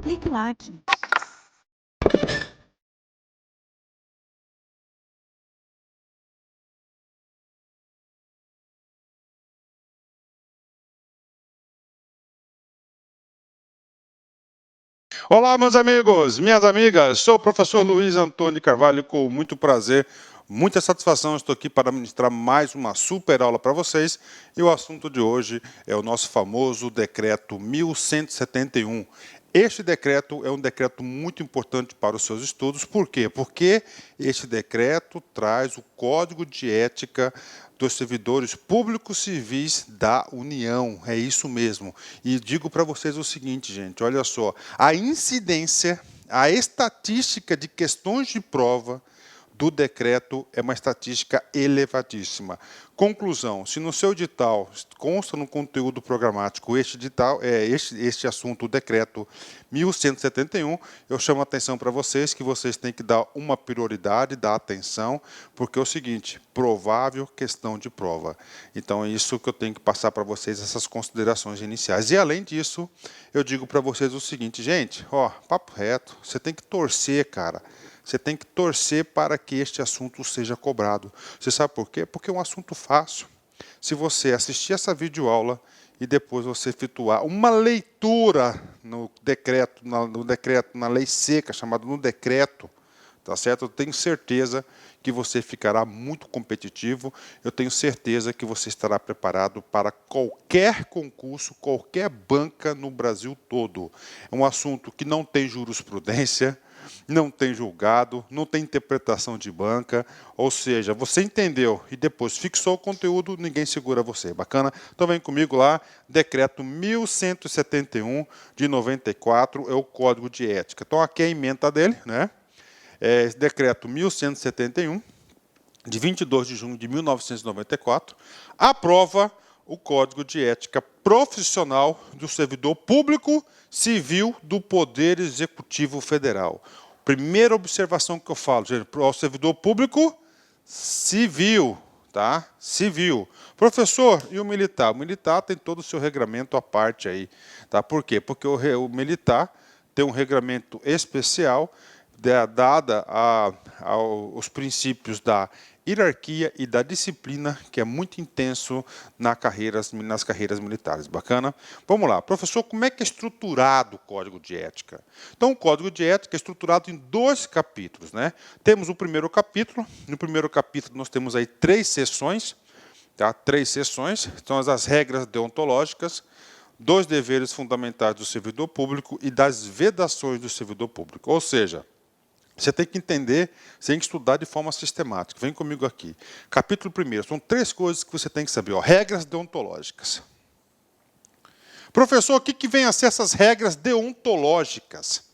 Clique like. Olá, meus amigos, minhas amigas, sou o professor Luiz Antônio Carvalho, com muito prazer, muita satisfação, estou aqui para ministrar mais uma super aula para vocês, e o assunto de hoje é o nosso famoso decreto 1171. Este decreto é um decreto muito importante para os seus estudos, por quê? Porque este decreto traz o Código de Ética dos servidores públicos civis da União, é isso mesmo. E digo para vocês o seguinte, gente, olha só, a incidência, a estatística de questões de prova do decreto é uma estatística elevadíssima. Conclusão, se no seu edital consta no conteúdo programático este assunto, o decreto 1171, eu chamo a atenção para vocês que vocês têm que dar uma prioridade, dar atenção, porque é o seguinte, provável questão de prova. Então é isso que eu tenho que passar para vocês, essas considerações iniciais. E além disso, eu digo para vocês o seguinte, gente, ó, papo reto, você tem que torcer, cara. Você tem que torcer para que este assunto seja cobrado. Você sabe por quê? Porque é um assunto fácil. Se você assistir essa videoaula e depois você efetuar uma leitura no decreto, na lei seca, chamada no decreto, tá certo? Eu tenho certeza que você ficará muito competitivo, eu tenho certeza que você estará preparado para qualquer concurso, qualquer banca no Brasil todo. É um assunto que não tem jurisprudência, não tem julgado, não tem interpretação de banca, ou seja, você entendeu e depois fixou o conteúdo, ninguém segura você. Bacana? Então vem comigo lá, decreto 1171 de 94, é o Código de Ética. Então aqui é a ementa dele, né? Decreto 1171, de 22 de junho de 1994, aprova o Código de Ética Profissional do Servidor Público Civil do Poder Executivo Federal. Primeira observação que eu falo, gente, ao servidor público civil, tá? Civil. Professor, e o militar? O militar tem todo o seu regramento à parte aí, tá? Por quê? Porque o militar tem um regramento especial dada aos princípios da hierarquia e da disciplina, que é muito intenso nas carreiras militares. Bacana? Vamos lá. Professor, como é que é estruturado o Código de Ética? Então, o Código de Ética é estruturado em 2 capítulos, né? Temos o primeiro capítulo. No primeiro capítulo, nós temos aí 3 seções, tá? 3 seções. São as regras deontológicas, 2 deveres fundamentais do servidor público e das vedações do servidor público. Ou seja, você tem que entender, você tem que estudar de forma sistemática. Vem comigo aqui. Capítulo 1, são 3 coisas que você tem que saber. Ó, regras deontológicas. Professor, o que vem a ser essas regras deontológicas?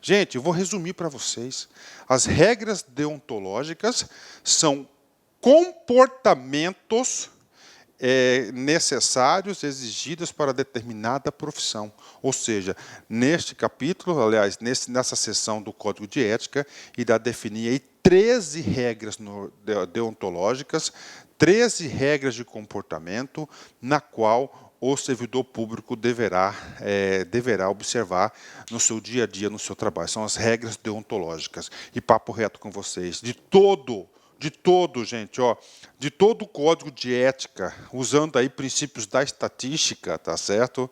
Gente, eu vou resumir para vocês. As regras deontológicas são comportamentos necessários, exigidos para determinada profissão. Ou seja, neste capítulo, aliás, nessa seção do Código de Ética, irá definir aí 13 regras deontológicas, 13 regras de comportamento, na qual o servidor público deverá observar no seu dia a dia, no seu trabalho. São as regras deontológicas. E papo reto com vocês, de todo, gente, ó, de todo o Código de Ética, usando aí princípios da estatística, tá certo?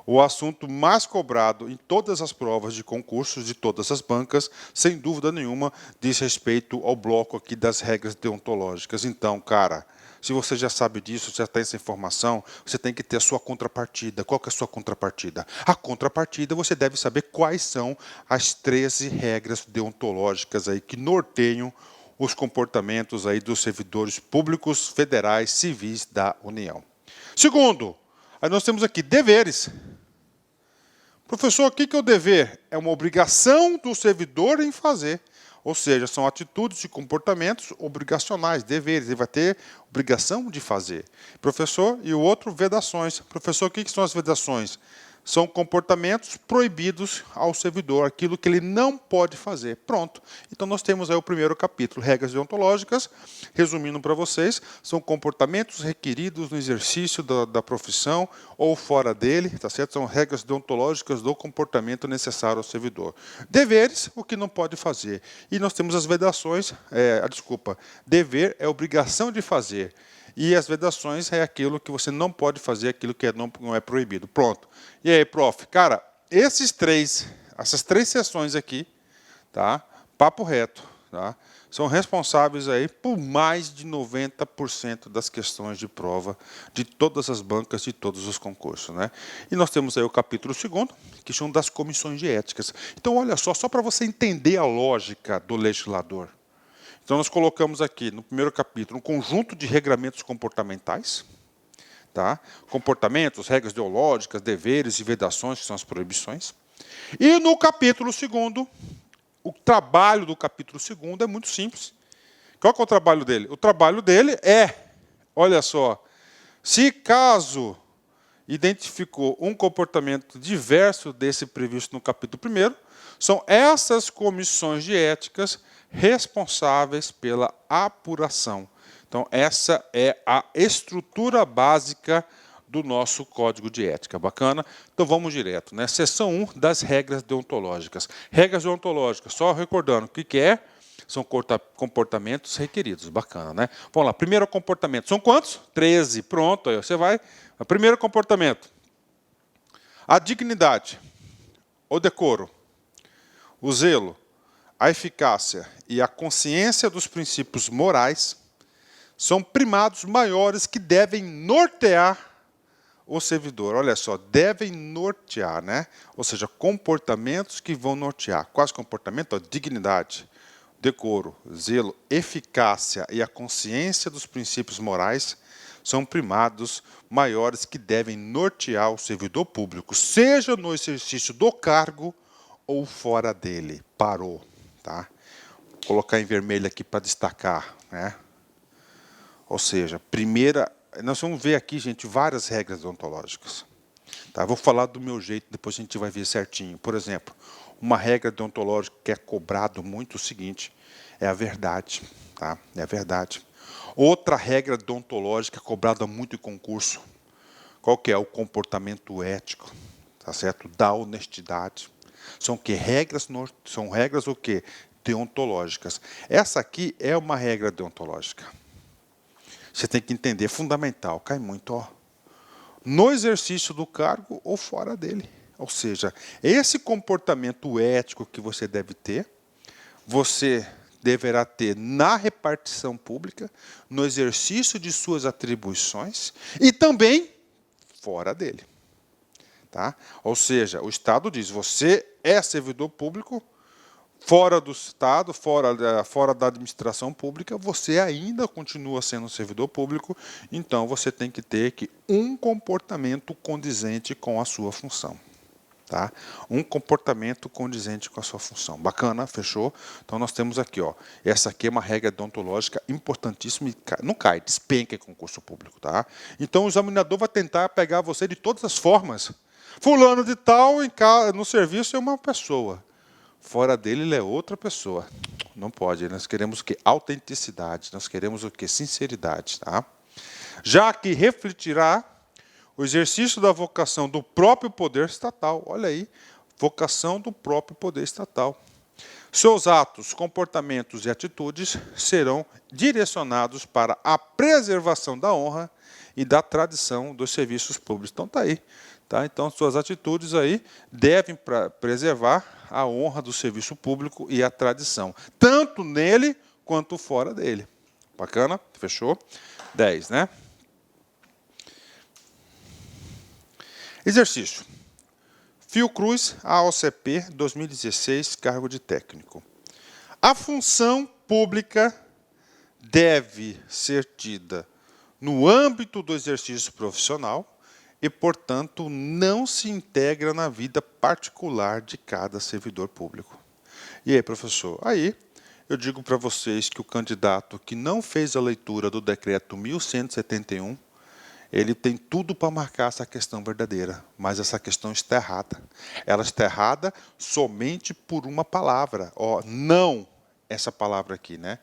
O assunto mais cobrado em todas as provas de concursos de todas as bancas, sem dúvida nenhuma, diz respeito ao bloco aqui das regras deontológicas. Então, cara, se você já sabe disso, já tem essa informação, você tem que ter a sua contrapartida. Qual que é a sua contrapartida? A contrapartida, você deve saber quais são as 13 regras deontológicas aí que norteiam os comportamentos aí dos servidores públicos federais civis da União. Segundo, aí nós temos aqui deveres. Professor, o que é o dever? É uma obrigação do servidor em fazer. Ou seja, são atitudes e comportamentos obrigacionais, deveres. Ele vai ter obrigação de fazer. Professor, e o outro, vedações. Professor, o que são as vedações? são comportamentos proibidos ao servidor, aquilo que ele não pode fazer. Pronto. Então, nós temos aí o primeiro capítulo, regras deontológicas. Resumindo para vocês, são comportamentos requeridos no exercício da profissão ou fora dele, tá certo? São regras deontológicas do comportamento necessário ao servidor. Deveres, o que não pode fazer. E nós temos as vedações, dever é obrigação de fazer. E as vedações é aquilo que você não pode fazer, aquilo que não é proibido. Pronto. E aí, prof? Cara, essas três sessões aqui, tá? Papo reto, tá? São responsáveis aí por mais de 90% das questões de prova de todas as bancas, de todos os concursos, né? E nós temos aí o capítulo 2º, que são das comissões de éticas. Então, olha só para você entender a lógica do legislador. Então, nós colocamos aqui, no primeiro capítulo, um conjunto de regramentos comportamentais, tá? Comportamentos, regras ideológicas, deveres e vedações, que são as proibições. E no capítulo 2º, o trabalho do capítulo 2º é muito simples. Qual que é o trabalho dele? O trabalho dele é, olha só, se caso identificou um comportamento diverso desse previsto no capítulo 1º, são essas comissões de éticas responsáveis pela apuração. Então, essa é a estrutura básica do nosso Código de Ética. Bacana? Então, vamos direto, né? Seção 1 das regras deontológicas. Regras deontológicas, só recordando, o que é? São comportamentos requeridos. Bacana, né? Vamos lá, primeiro comportamento. São quantos? 13. Pronto, aí você vai. O primeiro comportamento. A dignidade, o decoro, o zelo, a eficácia e a consciência dos princípios morais são primados maiores que devem nortear o servidor. Olha só, devem nortear, né? Ou seja, comportamentos que vão nortear. Quais comportamentos? A dignidade, decoro, zelo, eficácia e a consciência dos princípios morais são primados maiores que devem nortear o servidor público, seja no exercício do cargo ou fora dele. Parou. Tá? Vou colocar em vermelho aqui para destacar, né? Ou seja, primeira, nós vamos ver aqui, gente, várias regras deontológicas. Tá? Vou falar do meu jeito, depois a gente vai ver certinho. Por exemplo, uma regra deontológica que é cobrado muito o seguinte, é a verdade. Tá? É a verdade. Outra regra deontológica cobrada muito em concurso, qual que é? O comportamento ético, tá certo? Da honestidade. São que regras, são regras o quê? Deontológicas. Essa aqui é uma regra deontológica. Você tem que entender, é fundamental, cai muito, ó. No exercício do cargo ou fora dele. Ou seja, esse comportamento ético que você deve ter, você deverá ter na repartição pública, no exercício de suas atribuições e também fora dele. Tá? Ou seja, o Estado diz, você é servidor público, fora do Estado, fora da administração pública, você ainda continua sendo servidor público, então você tem que ter um comportamento condizente com a sua função. Tá? Um comportamento condizente com a sua função. Bacana, fechou? Então nós temos aqui, ó, essa aqui é uma regra deontológica importantíssima e não cai, despenca em concurso público. Tá? Então o examinador vai tentar pegar você de todas as formas. Fulano de tal no serviço é uma pessoa. Fora dele ele é outra pessoa. Não pode, nós queremos o quê? Autenticidade, nós queremos o quê? Sinceridade. Tá? Já que refletirá o exercício da vocação do próprio poder estatal. Olha aí, vocação do próprio poder estatal. Seus atos, comportamentos e atitudes serão direcionados para a preservação da honra e da tradição dos serviços públicos. Então, está aí. Tá? Então, suas atitudes aí devem preservar a honra do serviço público e a tradição, tanto nele quanto fora dele. Bacana? Fechou? 10, né? Exercício. Fiocruz, AOCP 2016, cargo de técnico. A função pública deve ser tida no âmbito do exercício profissional e, portanto, não se integra na vida particular de cada servidor público. E aí, professor? Aí, eu digo para vocês que o candidato que não fez a leitura do decreto 1171, ele tem tudo para marcar essa questão verdadeira, mas essa questão está errada. Ela está errada somente por uma palavra, ó, não essa palavra aqui, né?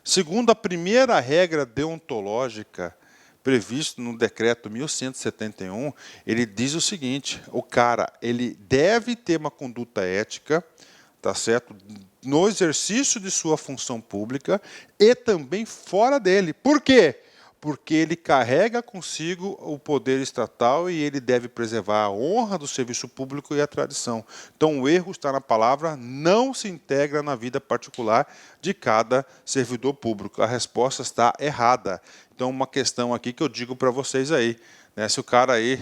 Segundo a primeira regra deontológica prevista no decreto 1171, ele diz o seguinte: o cara, ele deve ter uma conduta ética, tá certo? No exercício de sua função pública e também fora dele. Por quê? Porque ele carrega consigo o poder estatal e ele deve preservar a honra do serviço público e a tradição. Então, o erro está na palavra, não se integra na vida particular de cada servidor público. A resposta está errada. Então, uma questão aqui que eu digo para vocês aí, né, se o cara aí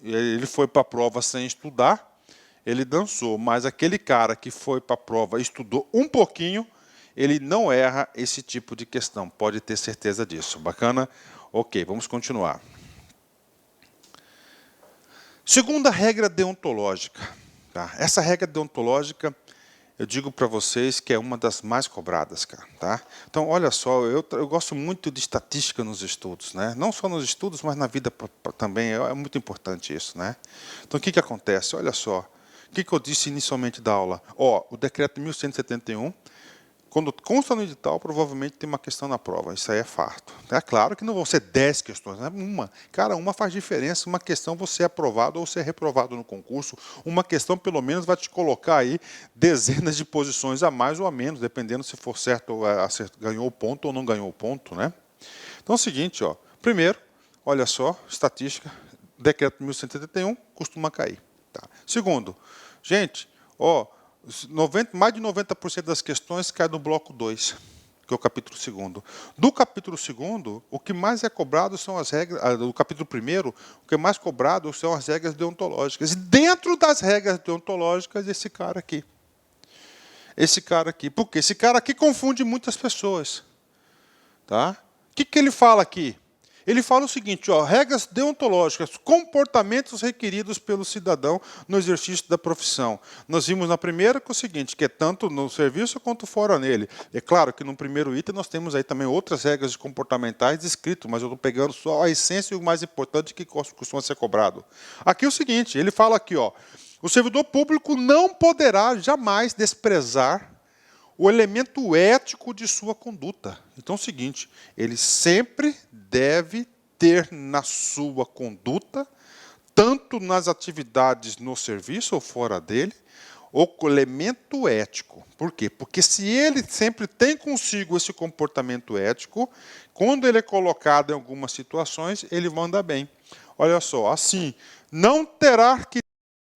ele foi para a prova sem estudar, ele dançou, mas aquele cara que foi para a prova e estudou um pouquinho, ele não erra esse tipo de questão, pode ter certeza disso. Bacana? Ok, vamos continuar. Segunda regra deontológica. Tá? Essa regra deontológica, eu digo para vocês que é uma das mais cobradas, cara. Tá? Então, olha só, eu gosto muito de estatística nos estudos, né? Não só nos estudos, mas na vida também, é muito importante isso, né? Então, o que acontece? Olha só, o que eu disse inicialmente da aula? Ó, o decreto 1171, quando consta no edital, provavelmente tem uma questão na prova. Isso aí é fato. É claro que não vão ser 10 questões, né? Uma. Cara, uma faz diferença. Uma questão você é aprovado ou ser reprovado no concurso. Uma questão, pelo menos, vai te colocar aí dezenas de posições a mais ou a menos, dependendo se for certo, ganhou o ponto ou não ganhou o ponto, né? Então é o seguinte, ó. Primeiro, olha só, estatística, decreto 1171 costuma cair. Tá? Segundo, gente, ó, mais de 90% das questões caem no bloco 2, que é o capítulo 2º. Do capítulo 2º, o que mais é cobrado são as regras, do capítulo 1º, o que é mais cobrado são as regras deontológicas. E dentro das regras deontológicas, esse cara aqui. Porque esse cara aqui confunde muitas pessoas. Tá? O que ele fala aqui? Ele fala o seguinte, ó, regras deontológicas, comportamentos requeridos pelo cidadão no exercício da profissão. Nós vimos na primeira que é o seguinte, que é tanto no serviço quanto fora nele. É claro que no primeiro item nós temos aí também outras regras comportamentais descritas, mas eu estou pegando só a essência e o mais importante que costuma ser cobrado. Aqui é o seguinte, ele fala aqui, ó, o servidor público não poderá jamais desprezar o elemento ético de sua conduta. Então é o seguinte, ele sempre deve ter na sua conduta, tanto nas atividades no serviço ou fora dele, o elemento ético. Por quê? Porque se ele sempre tem consigo esse comportamento ético, quando ele é colocado em algumas situações, ele vai andar bem. Olha só, assim, não terá que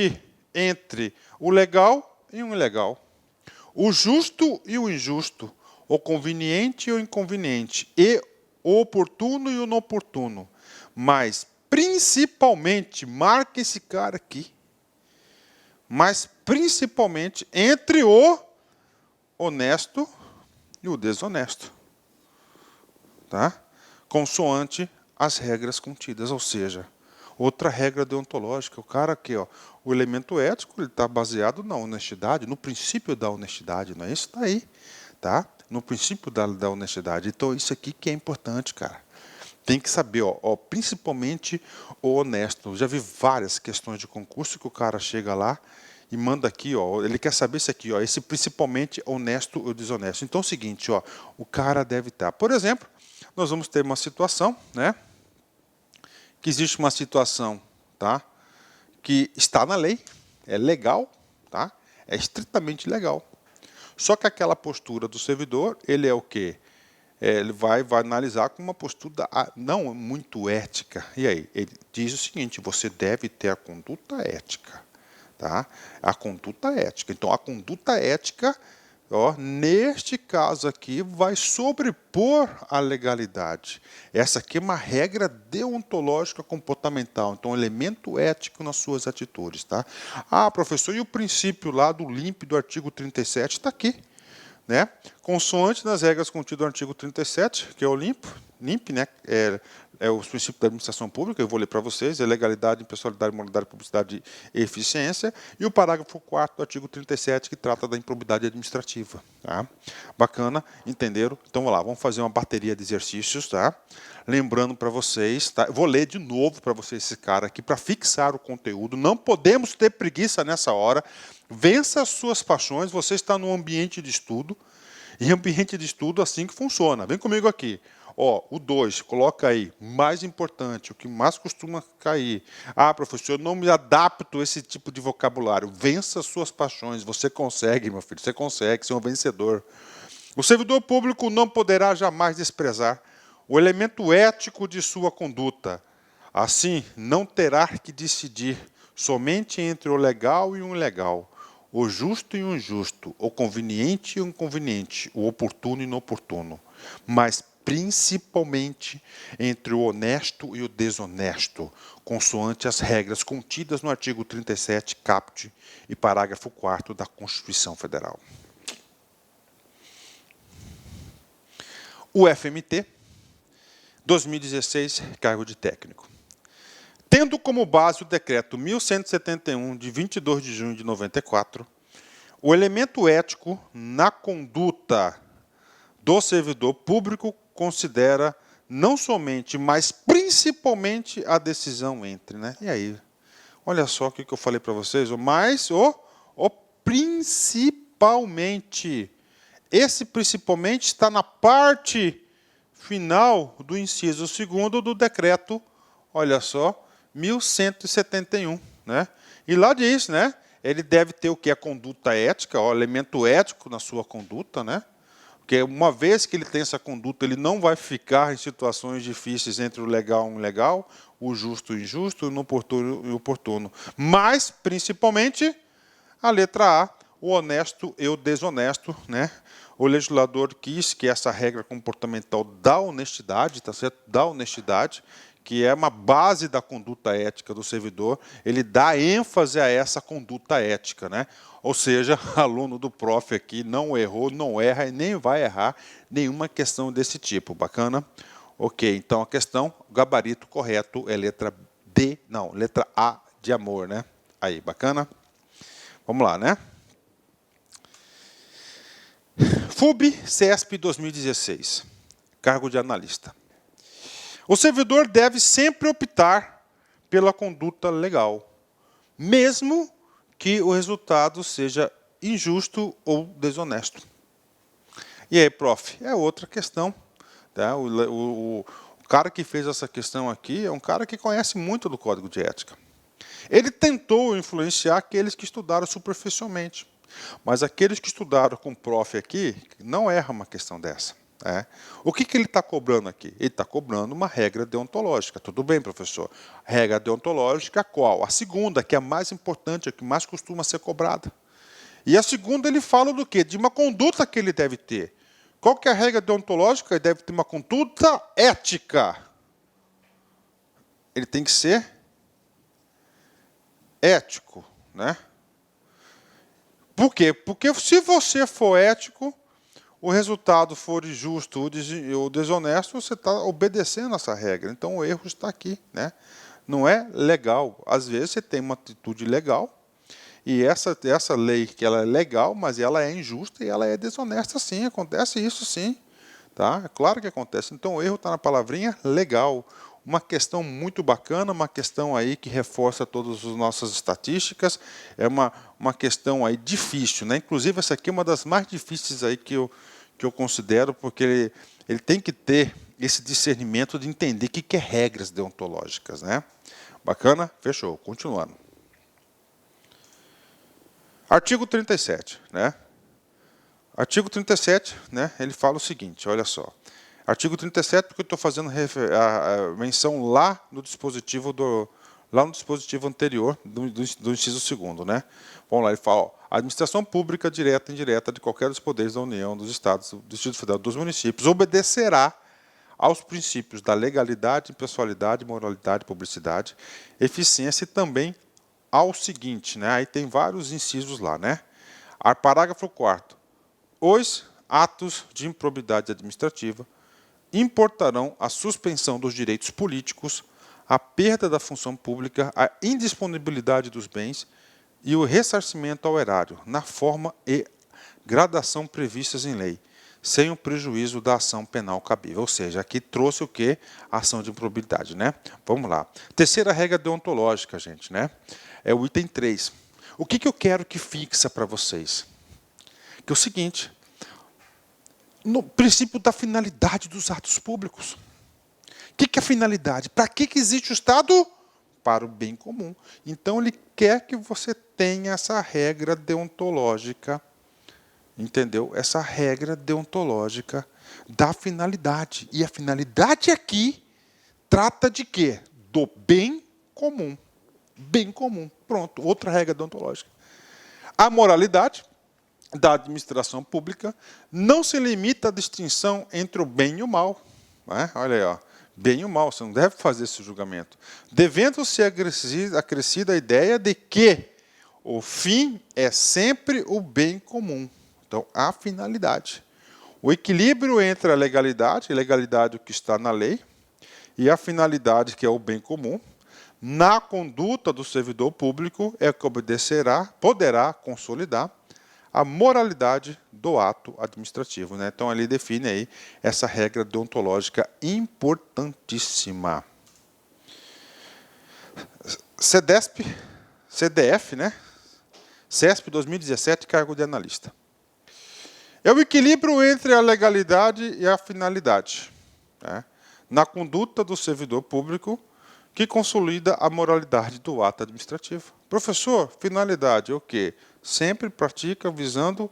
ir entre o legal e o ilegal, o justo e o injusto, o conveniente e o inconveniente, e o oportuno e o inoportuno. Mas, principalmente, marque esse cara aqui, mas principalmente entre o honesto e o desonesto. Tá? Consoante as regras contidas, ou seja, outra regra deontológica, o cara aqui, ó, o elemento ético está baseado na honestidade, no princípio da honestidade, não é isso? Está aí, tá? No princípio da honestidade. Então, isso aqui que é importante, cara. Tem que saber, ó, principalmente o honesto. Eu já vi várias questões de concurso que o cara chega lá e manda aqui, ó, ele quer saber isso aqui, ó, esse principalmente honesto ou desonesto. Então, é o seguinte, ó, o cara deve estar. Por exemplo, nós vamos ter uma situação, né? Que existe uma situação, tá? Que está na lei, é legal, tá? É estritamente legal. Só que aquela postura do servidor, ele é o quê? Ele vai analisar com uma postura não muito ética. E aí? Ele diz o seguinte, você deve ter a conduta ética. Tá? A conduta ética. Então, a conduta ética, ó, neste caso aqui, vai sobrepor a legalidade. Essa aqui é uma regra deontológica comportamental. Então, elemento ético nas suas atitudes. Tá? Ah, professor, e o princípio lá do LIMP do artigo 37 está aqui. Né? Consoante nas regras contidas no artigo 37, que é o LIMP, né? é os princípios da administração pública, eu vou ler para vocês, é legalidade, impessoalidade, moralidade, publicidade e eficiência, e o parágrafo 4º do artigo 37, que trata da improbidade administrativa. Tá? Bacana, entenderam? Então, vamos lá, vamos fazer uma bateria de exercícios, tá? Lembrando para vocês, tá? Vou ler de novo para vocês esse cara aqui, para fixar o conteúdo, não podemos ter preguiça nessa hora, vença as suas paixões, você está num ambiente de estudo, e ambiente de estudo assim que funciona, vem comigo aqui. Ó, o 2, coloca aí, mais importante, o que mais costuma cair. Ah, professor, eu não me adapto a esse tipo de vocabulário. Vença suas paixões, você consegue, meu filho, você consegue ser um vencedor. O servidor público não poderá jamais desprezar o elemento ético de sua conduta. Assim, não terá que decidir somente entre o legal e o ilegal, o justo e o injusto, o conveniente e o inconveniente, o oportuno e o inoportuno, mas principalmente entre o honesto e o desonesto, consoante as regras contidas no artigo 37, caput, e parágrafo 4º da Constituição Federal. O FMT, 2016, cargo de técnico. Tendo como base o decreto 1171, de 22 de junho de 94, o elemento ético na conduta do servidor público considera não somente, mas principalmente a decisão entre. Né? E aí? Olha só o que eu falei para vocês. O principalmente. Esse principalmente está na parte final do inciso 2º do decreto, olha só, 1171. Né? E lá diz, né? Ele deve ter o que? A conduta ética, o elemento ético na sua conduta, né? Porque uma vez que ele tem essa conduta, ele não vai ficar em situações difíceis entre o legal e o ilegal, o justo e o injusto, o inoportuno e o oportuno. Mas, principalmente, a letra A, o honesto e o desonesto. Né? O legislador quis que essa regra comportamental da honestidade, tá certo? Da honestidade, que é uma base da conduta ética do servidor, ele dá ênfase a essa conduta ética, né? Ou seja, aluno do prof aqui não errou, não erra e nem vai errar nenhuma questão desse tipo. Bacana? Ok, então a questão, o gabarito correto é letra D, não, letra A de amor, né? Aí, bacana? Vamos lá, né? FUB CESP 2016, cargo de analista. O servidor deve sempre optar pela conduta legal, mesmo que o resultado seja injusto ou desonesto. E aí, prof, é outra questão. Tá? O cara que fez essa questão aqui é um cara que conhece muito do Código de Ética. Ele tentou influenciar aqueles que estudaram superficialmente, mas aqueles que estudaram com o prof aqui não erram uma questão dessa. O que ele está cobrando aqui? Ele está cobrando uma regra deontológica. Tudo bem, professor. Regra deontológica qual? A segunda, que é a mais importante, a que mais costuma ser cobrada. E a segunda, ele fala do quê? De uma conduta que ele deve ter. Qual que é a regra deontológica? Ele deve ter uma conduta ética. Ele tem que ser ético. Né? Por quê? Porque se você for ético, o resultado for injusto ou desonesto, você está obedecendo essa regra. Então, o erro está aqui. Né? Não é legal. Às vezes, você tem uma atitude legal, e essa lei, que ela é legal, mas ela é injusta e ela é desonesta, sim. Acontece isso, sim. Tá? É claro que acontece. Então, o erro está na palavrinha legal. Uma questão muito bacana, uma questão aí que reforça todas as nossas estatísticas. É uma questão aí difícil. Né? Inclusive, essa aqui é uma das mais difíceis aí que eu considero, porque ele tem que ter esse discernimento de entender o que é regras deontológicas. Né? Bacana? Fechou. Continuando. Artigo 37. Né? Artigo 37, né, ele fala o seguinte, olha só. Artigo 37, porque eu estou fazendo a menção lá no dispositivo anterior, do inciso 2º. Né? Vamos lá, ele fala, ó, a administração pública direta e indireta de qualquer dos poderes da União, dos Estados, do Distrito Federal, dos municípios, obedecerá aos princípios da legalidade, impessoalidade, moralidade, publicidade, eficiência e também ao seguinte, né? Aí tem vários incisos lá, né? Parágrafo 4º. Os atos de improbidade administrativa importarão a suspensão dos direitos políticos, a perda da função pública, a indisponibilidade dos bens e o ressarcimento ao erário, na forma e gradação previstas em lei, sem o prejuízo da ação penal cabível. Ou seja, aqui trouxe o quê? A ação de improbidade, né? Vamos lá. Terceira regra deontológica, gente, né? É o item 3. O que eu quero que fixa para vocês? Que é o seguinte, no princípio da finalidade dos atos públicos. O que é a finalidade? Para que existe o Estado? Para o bem comum. Então, ele quer que você tenha essa regra deontológica, entendeu? Essa regra deontológica da finalidade. E a finalidade aqui trata de quê? Do bem comum. Bem comum. Pronto, outra regra deontológica. A moralidade da administração pública não se limita à distinção entre o bem e o mal. Né? Olha aí, ó. Bem e o mal, você não deve fazer esse julgamento. Devendo ser acrescida a ideia de que o fim é sempre o bem comum. Então, a finalidade. O equilíbrio entre a legalidade o que está na lei, e a finalidade, que é o bem comum, na conduta do servidor público, é que poderá consolidar a moralidade do ato administrativo. Né? Então, ele define aí essa regra deontológica importantíssima. CDF, né? CESP 2017, cargo de analista. É o equilíbrio entre a legalidade e a finalidade, né? Na conduta do servidor público, que consolida a moralidade do ato administrativo. Professor, finalidade é o quê? Sempre pratica visando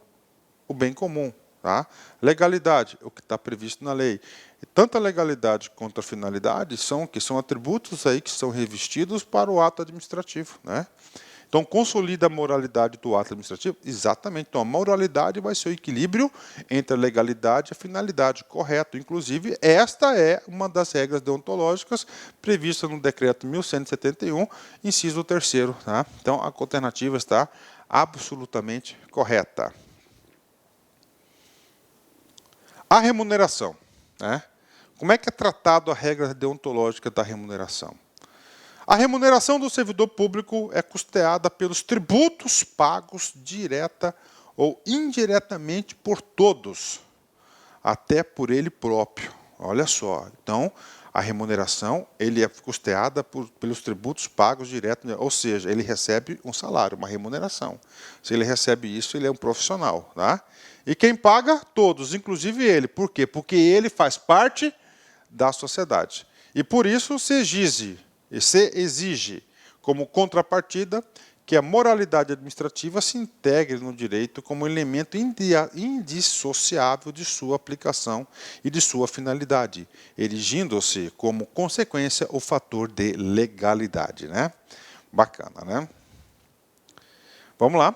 o bem comum. Tá? Legalidade, o que está previsto na lei. E tanto a legalidade quanto a finalidade são atributos aí que são revestidos para o ato administrativo. Né? Então, consolida a moralidade do ato administrativo? Exatamente. Então, a moralidade vai ser o equilíbrio entre a legalidade e a finalidade, correto. Inclusive, esta é uma das regras deontológicas previstas no Decreto 1171, inciso 3º. Tá? Então, a alternativa está absolutamente correta. A remuneração. Né? Como é que é tratado a regra deontológica da remuneração? A remuneração do servidor público é custeada pelos tributos pagos direta ou indiretamente por todos, até por ele próprio. Olha só, então, a remuneração ele é custeada pelos tributos pagos direto, ou seja, ele recebe um salário, uma remuneração. Se ele recebe isso, ele é um profissional. Tá? E quem paga? Todos, inclusive ele. Por quê? Porque ele faz parte da sociedade. E por isso se exige como contrapartida que a moralidade administrativa se integre no direito como elemento indissociável de sua aplicação e de sua finalidade, erigindo-se como consequência o fator de legalidade. Né? Bacana, né? Vamos lá.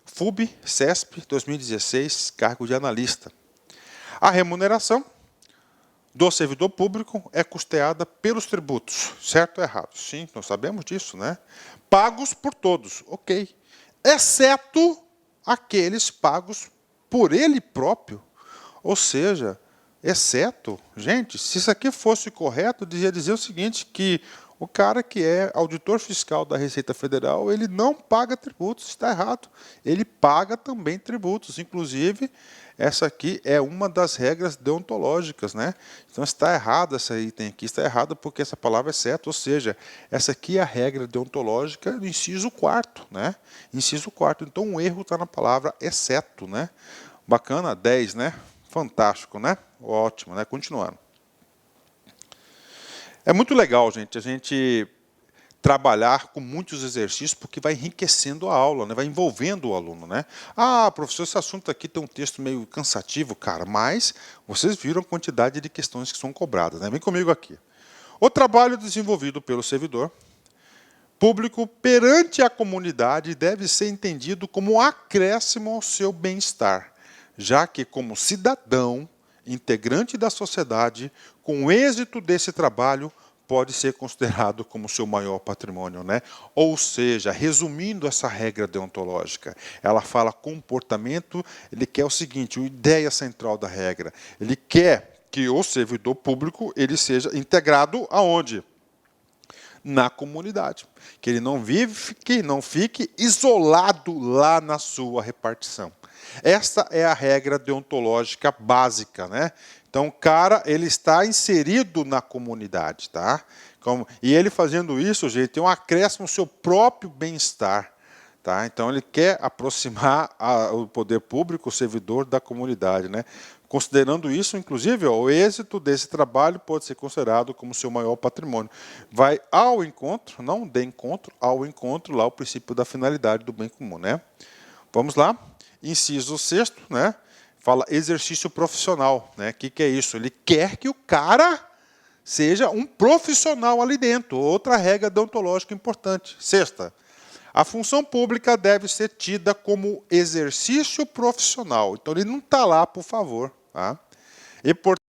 FUB, CESP, 2016, cargo de analista. A remuneração do servidor público é custeada pelos tributos, certo ou errado? Sim, nós sabemos disso, né? Pagos por todos, ok. Exceto aqueles pagos por ele próprio. Ou seja, exceto, gente, se isso aqui fosse correto, devia dizer o seguinte, que o cara que é auditor fiscal da Receita Federal, ele não paga tributos, está errado. Ele paga também tributos, inclusive, essa aqui é uma das regras deontológicas, né? Então está errado essa item aqui, está errado porque essa palavra é certa, ou seja, essa aqui é a regra deontológica do inciso 4º, né? Inciso 4º, então o erro está na palavra exceto, né? Bacana, 10, né? Fantástico, né? Ótimo, né? Continuando. É muito legal, gente, a gente trabalhar com muitos exercícios, porque vai enriquecendo a aula, né? Vai envolvendo o aluno. Né? Ah, professor, esse assunto aqui tem um texto meio cansativo, cara, mas vocês viram a quantidade de questões que são cobradas. Né? Vem comigo aqui. O trabalho desenvolvido pelo servidor público perante a comunidade deve ser entendido como um acréscimo ao seu bem-estar, já que, como cidadão, integrante da sociedade, com o êxito desse trabalho, pode ser considerado como seu maior patrimônio. Né? Ou seja, resumindo essa regra deontológica, ela fala comportamento, ele quer o seguinte, a ideia central da regra, ele quer que o servidor público ele seja integrado aonde? Na comunidade. Que ele não fique isolado lá na sua repartição. Essa é a regra deontológica básica, né? Então, o cara, ele está inserido na comunidade, tá? E ele fazendo isso, gente, tem um acréscimo ao seu próprio bem-estar, tá? Então, ele quer aproximar o poder público, o servidor, da comunidade, né? Considerando isso, inclusive, ó, o êxito desse trabalho pode ser considerado como seu maior patrimônio. Vai ao encontro, não de encontro, ao encontro lá o princípio da finalidade do bem comum, né? Vamos lá. Inciso 6º, né? Fala exercício profissional, né? Que é isso? Ele quer que o cara seja um profissional ali dentro. Outra regra deontológica importante. 6ª. A função pública deve ser tida como exercício profissional. Então, ele não está lá, por favor. Tá? E, portanto,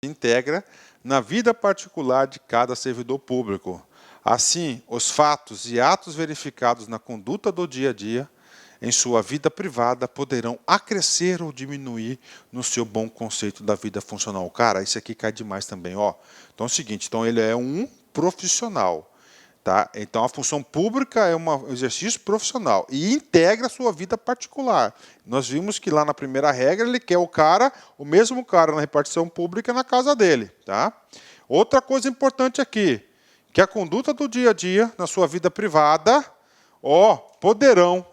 integra na vida particular de cada servidor público. Assim, os fatos e atos verificados na conduta do dia a dia, em sua vida privada, poderão acrescer ou diminuir no seu bom conceito da vida funcional. Cara, isso aqui cai demais também. Ó. Então é o seguinte, então ele é um profissional. Tá? Então, a função pública é um exercício profissional e integra a sua vida particular. Nós vimos que lá na primeira regra ele quer o mesmo cara na repartição pública na casa dele. Tá? Outra coisa importante aqui, que a conduta do dia a dia, na sua vida privada, poderão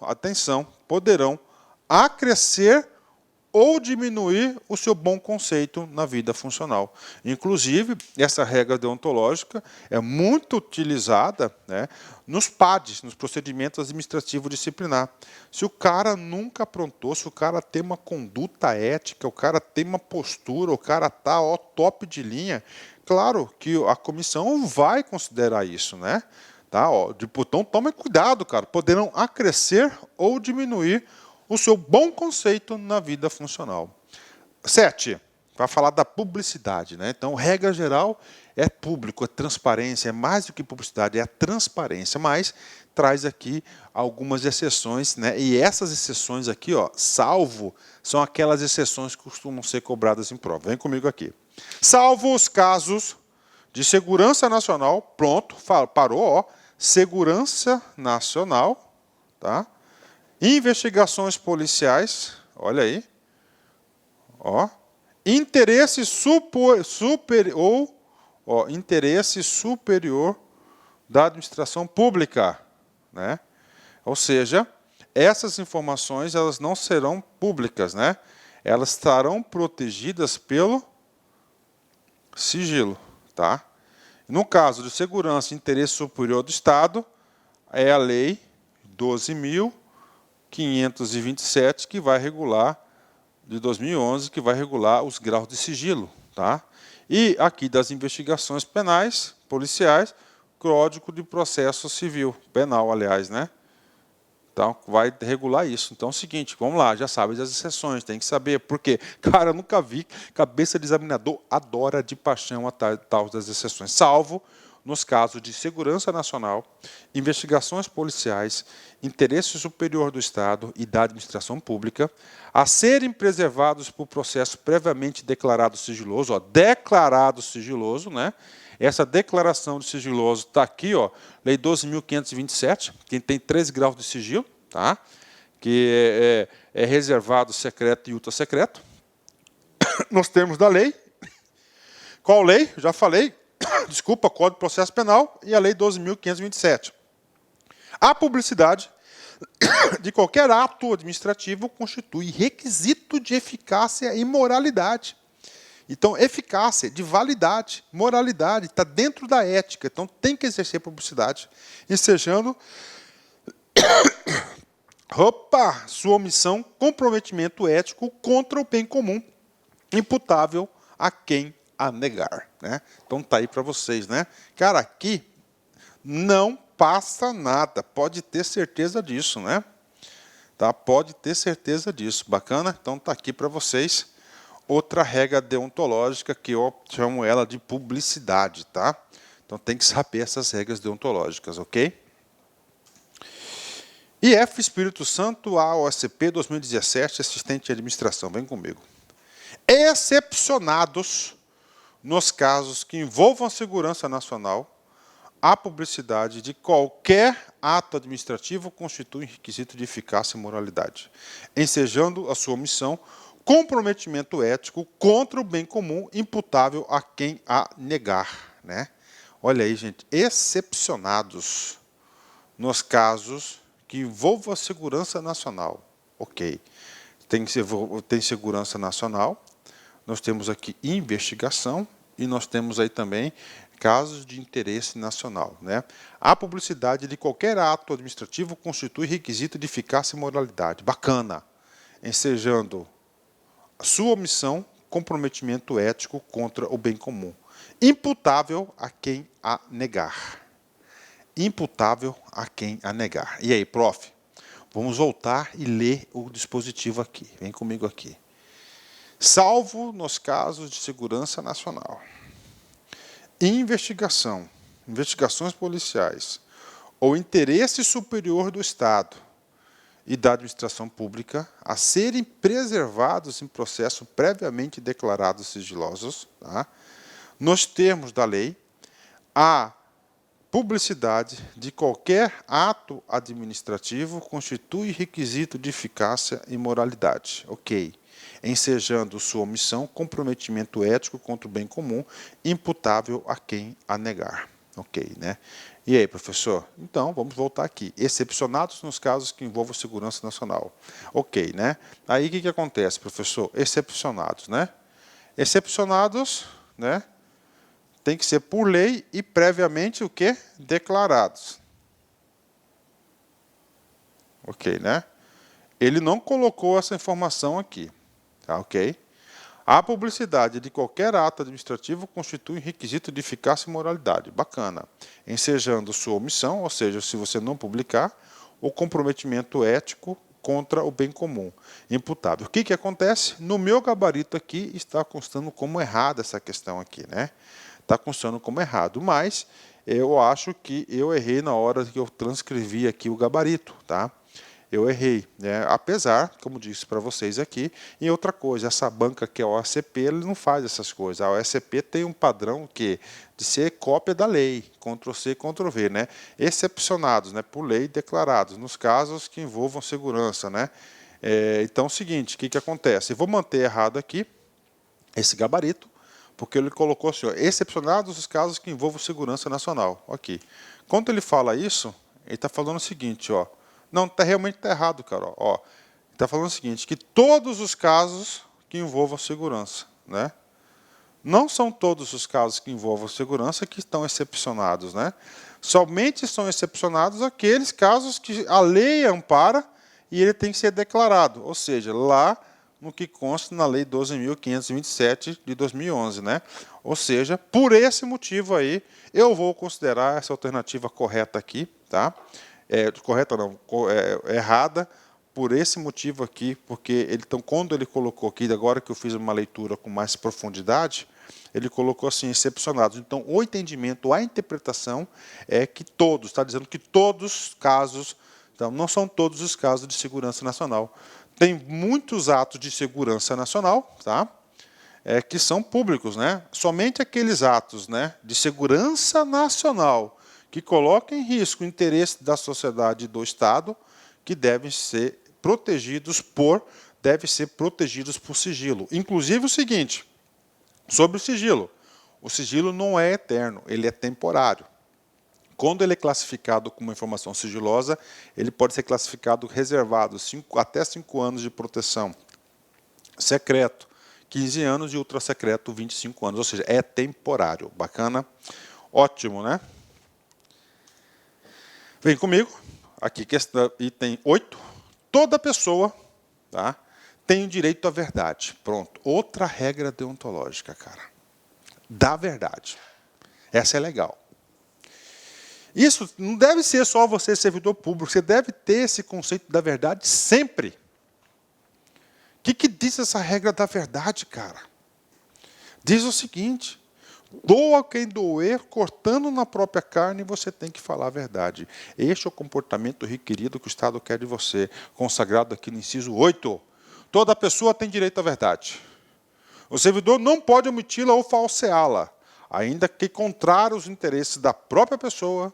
acrescer ou diminuir o seu bom conceito na vida funcional. Inclusive, essa regra deontológica é muito utilizada, né, nos PADs, nos procedimentos administrativos disciplinar. Se o cara nunca aprontou, se o cara tem uma conduta ética, o cara tem uma postura, o cara está top de linha, claro que a comissão vai considerar isso, né? Tá, então, tome cuidado, cara. Poderão acrescer ou diminuir o seu bom conceito na vida funcional. 7, vai falar da publicidade, né? Então, regra geral é público, é transparência, é mais do que publicidade, é a transparência, mas traz aqui algumas exceções, né? E essas exceções aqui, salvo, são aquelas exceções que costumam ser cobradas em prova. Vem comigo aqui. Salvo os casos de segurança nacional, pronto, parou, segurança nacional, tá? Investigações policiais, olha aí, interesse superior da administração pública, né? Ou seja, essas informações elas não serão públicas, né? Elas estarão protegidas pelo sigilo, tá? No caso de segurança e interesse superior do Estado, é a lei 12.527 que vai regular, de 2011, que vai regular os graus de sigilo. Tá? E aqui das investigações penais, policiais, Código de Processo Civil, penal, aliás, né? Então, vai regular isso. Então, é o seguinte, vamos lá, já sabe das exceções, tem que saber. Por quê? Cara, eu nunca vi, cabeça de examinador adora de paixão a tal das exceções, salvo nos casos de segurança nacional, investigações policiais, interesse superior do Estado e da administração pública, a serem preservados por processo previamente declarado sigiloso, declarado sigiloso, né? Essa declaração de sigiloso está aqui, Lei 12.527, que tem 3 graus de sigilo, tá? Que é reservado, secreto e ultra secreto. Nos termos da lei. Qual lei? Já falei. Desculpa, Código de Processo Penal e a Lei 12.527. A publicidade de qualquer ato administrativo constitui requisito de eficácia e moralidade. Então, eficácia, de validade, moralidade, está dentro da ética. Então, tem que exercer publicidade, ensejando sua omissão, comprometimento ético contra o bem comum, imputável a quem a negar. Né? Então, está aí para vocês. Né? Cara, aqui não passa nada, pode ter certeza disso. Né? Tá? Pode ter certeza disso. Bacana? Então, está aqui para vocês. Outra regra deontológica que eu chamo ela de publicidade, tá? Então tem que saber essas regras deontológicas, ok? IF Espírito Santo, AOSP 2017, assistente de administração, vem comigo. Excepcionados nos casos que envolvam a segurança nacional, a publicidade de qualquer ato administrativo constitui requisito de eficácia e moralidade, ensejando a sua omissão comprometimento ético contra o bem comum imputável a quem a negar, né? Olha aí, gente, excepcionados nos casos que envolvam a segurança nacional. Ok, tem segurança nacional, nós temos aqui investigação e nós temos aí também casos de interesse nacional, né? A publicidade de qualquer ato administrativo constitui requisito de eficácia e moralidade. Bacana, ensejando a sua omissão, comprometimento ético contra o bem comum, imputável a quem a negar. Imputável a quem a negar. E aí, prof? Vamos voltar e ler o dispositivo aqui. Vem comigo aqui. Salvo nos casos de segurança nacional, investigação, investigações policiais ou interesse superior do Estado e da administração pública a serem preservados em processo previamente declarados sigilosos, tá? Nos termos da lei, a publicidade de qualquer ato administrativo constitui requisito de eficácia e moralidade. Ok. Ensejando sua omissão, comprometimento ético contra o bem comum, imputável a quem a negar. Ok, né? E aí, professor? Então, vamos voltar aqui. Excepcionados nos casos que envolvam segurança nacional. Ok, né? Aí, o que acontece, professor? Excepcionados, né? Excepcionados, né? Tem que ser por lei e previamente o quê? Declarados. Ok, né? Ele não colocou essa informação aqui. Tá, ok? A publicidade de qualquer ato administrativo constitui requisito de eficácia e moralidade. Bacana. Ensejando sua omissão, ou seja, se você não publicar, o comprometimento ético contra o bem comum. Imputável. O que acontece? No meu gabarito aqui está constando como errada essa questão aqui, né? Está constando como errado, mas eu acho que eu errei na hora que eu transcrevi aqui o gabarito, tá? Eu errei, né? Apesar, como disse para vocês aqui, e outra coisa, essa banca que é a OACP, ele não faz essas coisas. A OACP tem um padrão que de ser cópia da lei, Ctrl+C, Ctrl+V, né? Excepcionados, né? Por lei declarados, nos casos que envolvam segurança, né? Então, é o seguinte, o que acontece? Eu vou manter errado aqui esse gabarito, porque ele colocou assim, ó, excepcionados os casos que envolvam segurança nacional. Ok. Quando ele fala isso, ele está falando o seguinte, ó, não, realmente está errado, cara. Ó, está falando o seguinte, que todos os casos que envolvam segurança, né? Não são todos os casos que envolvam segurança que estão excepcionados, né? Somente são excepcionados aqueles casos que a lei ampara e ele tem que ser declarado, ou seja, lá no que consta na Lei 12.527 de 2011, né? Ou seja, por esse motivo aí, eu vou considerar essa alternativa correta aqui, tá? Correta não, errada, por esse motivo aqui, porque então, quando ele colocou aqui, agora que eu fiz uma leitura com mais profundidade, ele colocou assim, excepcionados. Então, o entendimento, a interpretação é que todos, está dizendo que todos os casos, então, não são todos os casos de segurança nacional. Tem muitos atos de segurança nacional, tá? Que são públicos, né? Somente aqueles atos, né, de segurança nacional que colocam em risco o interesse da sociedade e do Estado, que devem ser protegidos por sigilo. Inclusive o seguinte, sobre o sigilo não é eterno, ele é temporário. Quando ele é classificado como informação sigilosa, ele pode ser classificado reservado até 5 anos de proteção. Secreto, 15 anos e ultra secreto, 25 anos, ou seja, é temporário. Bacana? Ótimo, né? Vem comigo, aqui, item 8. Toda pessoa, tá, tem o direito à verdade. Pronto, outra regra deontológica, cara. Da verdade. Essa é legal. Isso não deve ser só você, servidor público, você deve ter esse conceito da verdade sempre. O que diz essa regra da verdade, cara? Diz o seguinte, doa quem doer, cortando na própria carne, você tem que falar a verdade. Este é o comportamento requerido que o Estado quer de você, consagrado aqui no inciso 8. Toda pessoa tem direito à verdade. O servidor não pode omiti-la ou falseá-la, ainda que contrário aos interesses da própria pessoa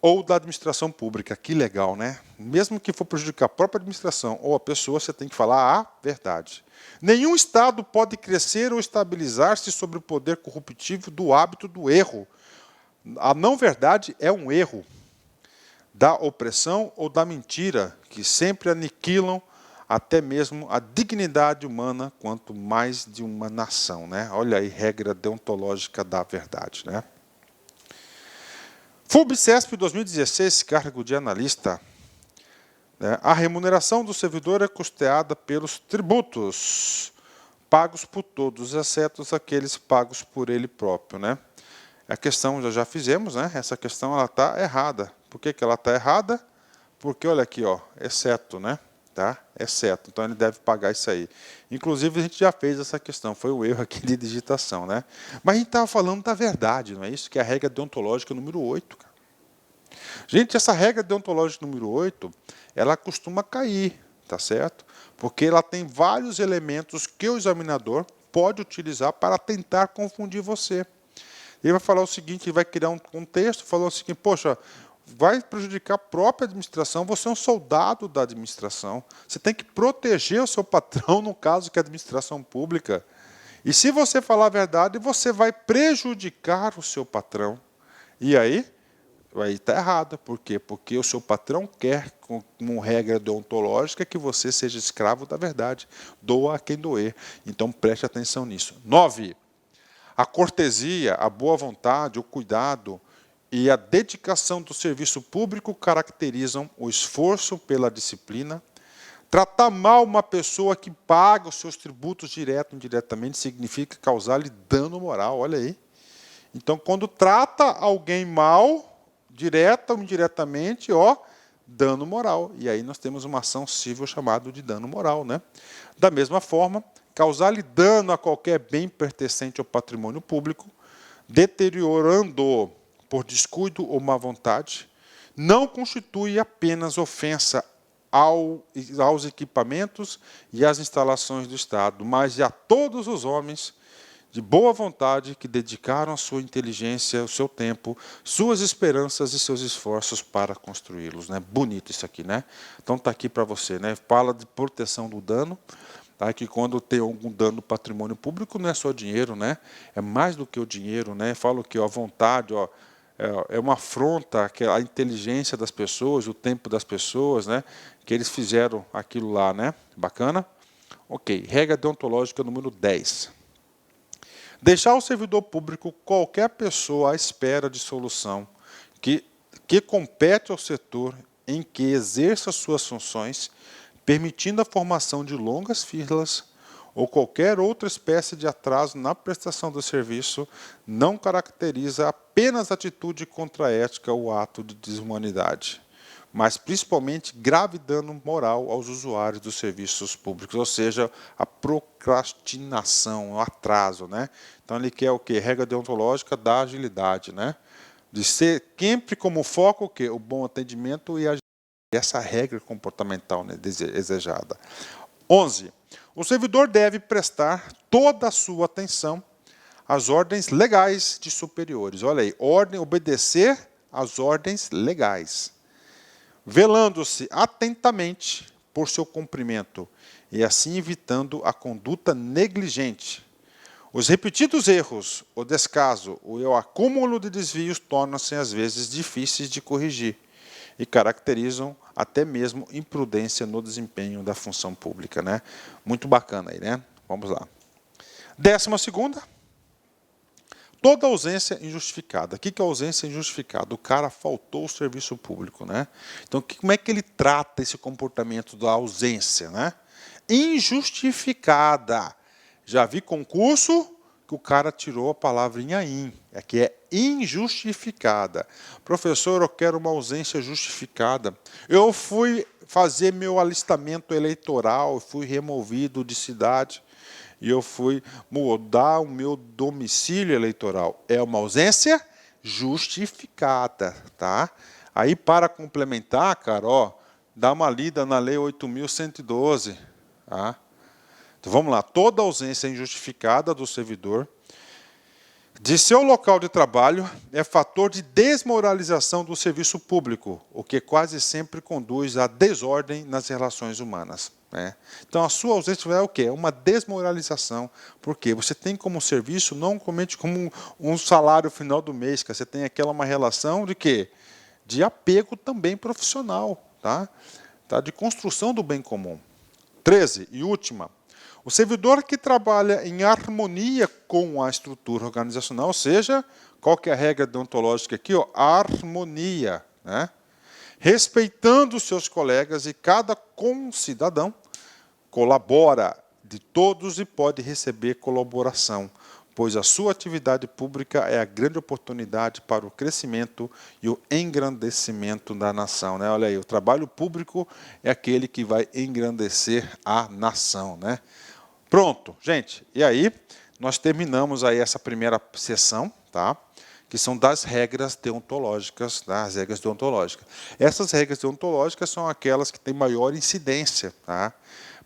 ou da administração pública. Que legal, né? Mesmo que for prejudicar a própria administração ou a pessoa, você tem que falar a verdade. Nenhum Estado pode crescer ou estabilizar-se sobre o poder corruptivo do hábito do erro. A não-verdade é um erro da opressão ou da mentira, que sempre aniquilam até mesmo a dignidade humana, quanto mais de uma nação, né? Olha aí, regra deontológica da verdade, né? FUB-CESP 2016, cargo de analista. Né? A remuneração do servidor é custeada pelos tributos pagos por todos, exceto aqueles pagos por ele próprio, né? A questão já fizemos, né? Essa questão ela está errada. Por que ela está errada? Porque olha aqui, ó, exceto, né? Tá? Exceto. Então ele deve pagar isso aí. Inclusive a gente já fez essa questão, foi um erro aqui de digitação, né? Mas a gente estava falando da verdade, não é isso? Que é a regra deontológica número 8, cara. Gente, essa regra deontológica número 8, ela costuma cair, tá certo? Porque ela tem vários elementos que o examinador pode utilizar para tentar confundir você. Ele vai falar o seguinte, ele vai criar um contexto, falou o seguinte, poxa, vai prejudicar a própria administração, você é um soldado da administração, você tem que proteger o seu patrão, no caso que é a administração pública. E se você falar a verdade, você vai prejudicar o seu patrão. E aí está errado. Por quê? Porque o seu patrão quer, como regra deontológica, que você seja escravo da verdade. Doa a quem doer. Então preste atenção nisso. 9. A cortesia, a boa vontade, o cuidado e a dedicação do serviço público caracterizam o esforço pela disciplina. Tratar mal uma pessoa que paga os seus tributos direto ou indiretamente significa causar-lhe dano moral. Olha aí. Então, quando trata alguém mal, direta ou indiretamente, ó, dano moral. E aí nós temos uma ação civil chamada de dano moral, né? Da mesma forma, causar-lhe dano a qualquer bem pertencente ao patrimônio público, deteriorando-o por descuido ou má vontade, não constitui apenas ofensa aos equipamentos e às instalações do Estado, mas a todos os homens de boa vontade que dedicaram a sua inteligência, o seu tempo, suas esperanças e seus esforços para construí-los, né? Bonito isso aqui, né? Então está aqui para você, né? Fala de proteção do dano, tá? Que quando tem algum dano no patrimônio público não é só dinheiro, né? É mais do que o dinheiro, né? Fala que a vontade, ó, é uma afronta à inteligência das pessoas, o tempo das pessoas, né? Que eles fizeram aquilo lá, né? Bacana? Ok, regra deontológica número 10. Deixar o servidor público qualquer pessoa à espera de solução que compete ao setor em que exerça suas funções, permitindo a formação de longas filas ou qualquer outra espécie de atraso na prestação do serviço, não caracteriza apenas atitude contra a ética ou ato de desumanidade, mas principalmente grave dano moral aos usuários dos serviços públicos, ou seja, a procrastinação, o atraso, né? Então ele quer o quê? Regra deontológica da agilidade, né? De ser sempre como foco o quê? O bom atendimento e essa regra comportamental, né, desejada. 11. O servidor deve prestar toda a sua atenção às ordens legais de superiores. Olha aí, obedecer às ordens legais, velando-se atentamente por seu cumprimento e assim evitando a conduta negligente. Os repetidos erros, o descaso ou o acúmulo de desvios tornam-se às vezes difíceis de corrigir e caracterizam até mesmo imprudência no desempenho da função pública, né? Muito bacana aí, né? Vamos lá. 12ª. Toda ausência injustificada. O que é ausência injustificada? O cara faltou ao serviço público, né? Então, como é que ele trata esse comportamento da ausência, né? Injustificada. Já vi concurso que o cara tirou a palavrinha in, que é injustificada. Professor, eu quero uma ausência justificada. Eu fui fazer meu alistamento eleitoral, fui removido de cidade e eu fui mudar o meu domicílio eleitoral. É uma ausência justificada, tá? Aí, para complementar, cara, ó, dá uma lida na Lei 8.112, tá? Então vamos lá, toda ausência injustificada do servidor de seu local de trabalho é fator de desmoralização do serviço público, o que quase sempre conduz à desordem nas relações humanas, né? Então, a sua ausência é o quê? É uma desmoralização, porque você tem como serviço não somente como um salário final do mês, que você tem aquela uma relação de quê? De apego também profissional, tá? De construção do bem comum. 13, e última. O servidor que trabalha em harmonia com a estrutura organizacional, ou seja, qual que é a regra deontológica aqui? Harmonia, né? Respeitando os seus colegas e cada concidadão colabora de todos e pode receber colaboração, pois a sua atividade pública é a grande oportunidade para o crescimento e o engrandecimento da nação, né? Olha aí, o trabalho público é aquele que vai engrandecer a nação, né? Pronto, gente. E aí, nós terminamos aí essa primeira sessão, tá? Que são das regras deontológicas, das regras deontológicas. Essas regras deontológicas são aquelas que têm maior incidência, tá?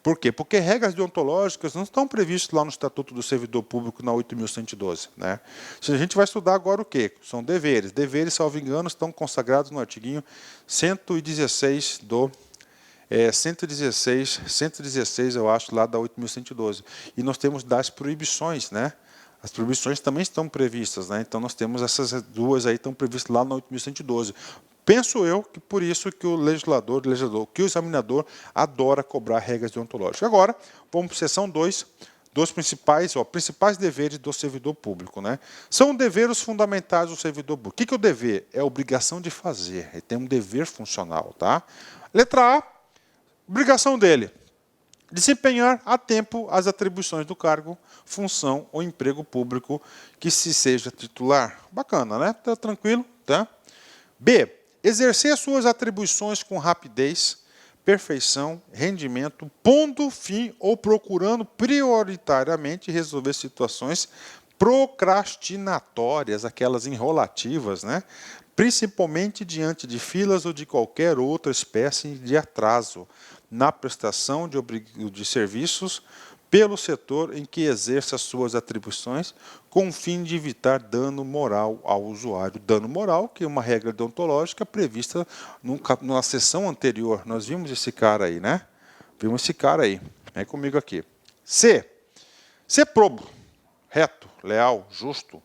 Por quê? Porque regras deontológicas não estão previstas lá no Estatuto do Servidor Público, na 8.112, né? A gente vai estudar agora o quê? São deveres. Deveres, salvo engano, estão consagrados no artiguinho 116 do 116, eu acho, lá da 8.112. E nós temos das proibições, né? As proibições também estão previstas, né? Então nós temos essas duas aí, estão previstas lá na 8.112. Penso eu que por isso que o legislador, que o examinador adora cobrar regras deontológicas. Agora, vamos para a seção 2, dos principais deveres do servidor público, né? São deveres fundamentais do servidor público. O que é o dever? É a obrigação de fazer. Ele tem um dever funcional, tá? Letra A. Obrigação dele, desempenhar a tempo as atribuições do cargo, função ou emprego público que se seja titular. Bacana, né? Tá tranquilo, tá? B, exercer suas atribuições com rapidez, perfeição, rendimento, pondo fim ou procurando prioritariamente resolver situações procrastinatórias, aquelas enrolativas, né? Principalmente diante de filas ou de qualquer outra espécie de atraso na prestação de serviços pelo setor em que exerce as suas atribuições, com o fim de evitar dano moral ao usuário. Dano moral, que é uma regra deontológica prevista numa sessão anterior. Nós vimos esse cara aí, né? Vimos esse cara aí. Vem comigo aqui. C. Ser probo, reto, leal, justo,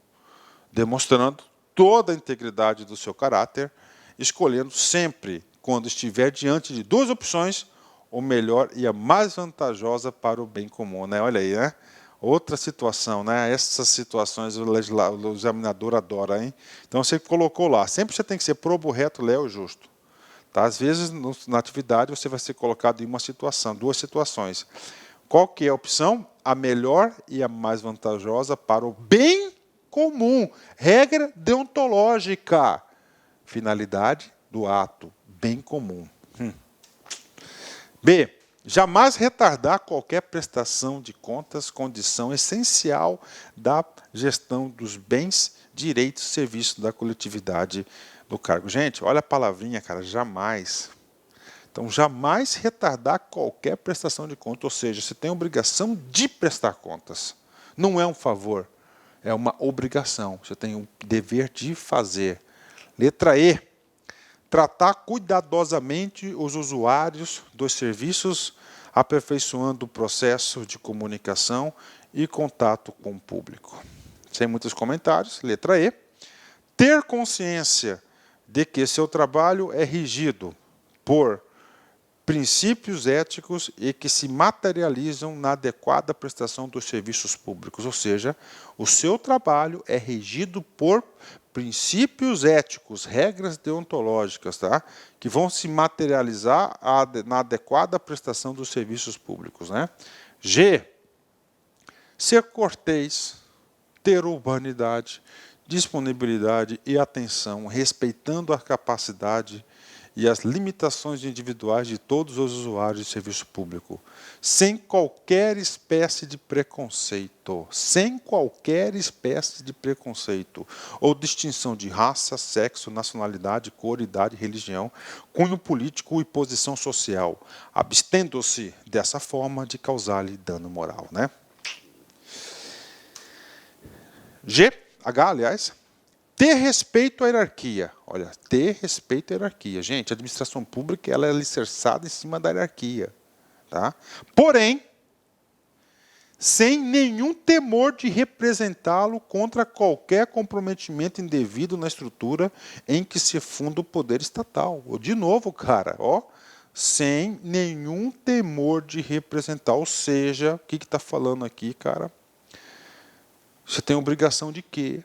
demonstrando toda a integridade do seu caráter, escolhendo sempre, quando estiver diante de duas opções, o melhor e a mais vantajosa para o bem comum, né? Olha aí, né? Outra situação, né? Essas situações o examinador adora, hein? Então você colocou lá, sempre você tem que ser probo, reto, leal e justo. Tá? Às vezes, na atividade, você vai ser colocado em uma situação, duas situações. Qual que é a opção? A melhor e a mais vantajosa para o bem comum. Regra deontológica. Finalidade do ato, bem comum. B. Jamais retardar qualquer prestação de contas, condição essencial da gestão dos bens, direitos e serviços da coletividade do cargo. Gente, olha a palavrinha, cara, jamais. Então, jamais retardar qualquer prestação de contas, ou seja, você tem a obrigação de prestar contas. Não é um favor, é uma obrigação. Você tem o dever de fazer. Letra E. Tratar cuidadosamente os usuários dos serviços, aperfeiçoando o processo de comunicação e contato com o público. Sem muitos comentários. Letra E. Ter consciência de que seu trabalho é regido por princípios éticos e que se materializam na adequada prestação dos serviços públicos. Ou seja, o seu trabalho é regido por princípios éticos, regras deontológicas, tá? Que vão se materializar na adequada prestação dos serviços públicos, né? G. Ser cortês, ter urbanidade, disponibilidade e atenção, respeitando a capacidade e as limitações individuais de todos os usuários de serviço público, sem qualquer espécie de preconceito, ou distinção de raça, sexo, nacionalidade, cor, idade, religião, cunho político e posição social, abstendo-se dessa forma de causar-lhe dano moral, né? Aliás, ter respeito à hierarquia. Olha, ter respeito à hierarquia. Gente, a administração pública ela é alicerçada em cima da hierarquia. Tá? Porém, sem nenhum temor de representá-lo contra qualquer comprometimento indevido na estrutura em que se funda o poder estatal. De novo, cara, ó, sem nenhum temor de representar. Ou seja, o que está falando aqui, cara? Você tem obrigação de quê?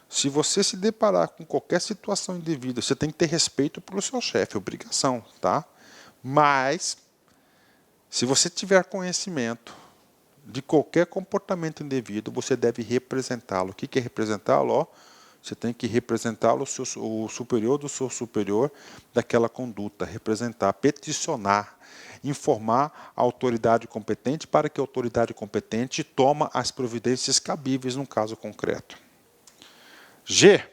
Se você se deparar com qualquer situação indevida, você tem que ter respeito pelo seu chefe, obrigação, tá? Mas, se você tiver conhecimento de qualquer comportamento indevido, você deve representá-lo. O que é representá-lo? Ó, você tem que representá-lo, o superior do seu superior daquela conduta, representar, peticionar, informar a autoridade competente para que a autoridade competente tome as providências cabíveis num caso concreto. I.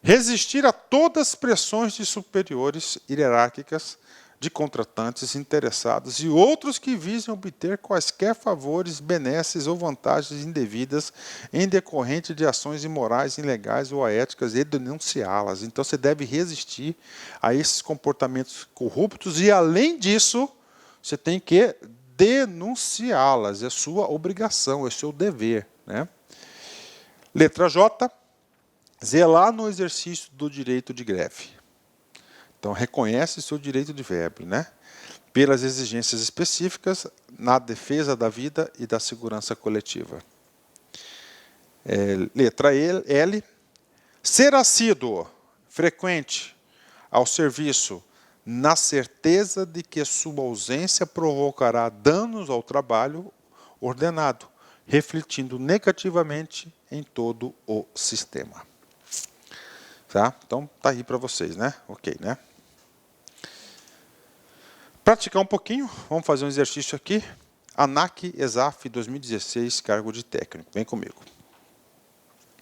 Resistir a todas as pressões de superiores hierárquicas, de contratantes interessados e outros que visem obter quaisquer favores, benesses ou vantagens indevidas em decorrente de ações imorais, ilegais ou aéticas e denunciá-las. Então você deve resistir a esses comportamentos corruptos e, além disso, você tem que denunciá-las. É sua obrigação, é seu dever, né? Letra J. Zelar no exercício do direito de greve. Então, reconhece seu direito de greve, né? Pelas exigências específicas na defesa da vida e da segurança coletiva. Letra L. Ser assíduo, frequente, ao serviço, na certeza de que sua ausência provocará danos ao trabalho ordenado, refletindo negativamente em todo o sistema. Tá? Então, tá aí para vocês, né? Ok, né? Praticar um pouquinho, vamos fazer um exercício aqui. ANAC ESAF 2016, cargo de técnico. Vem comigo.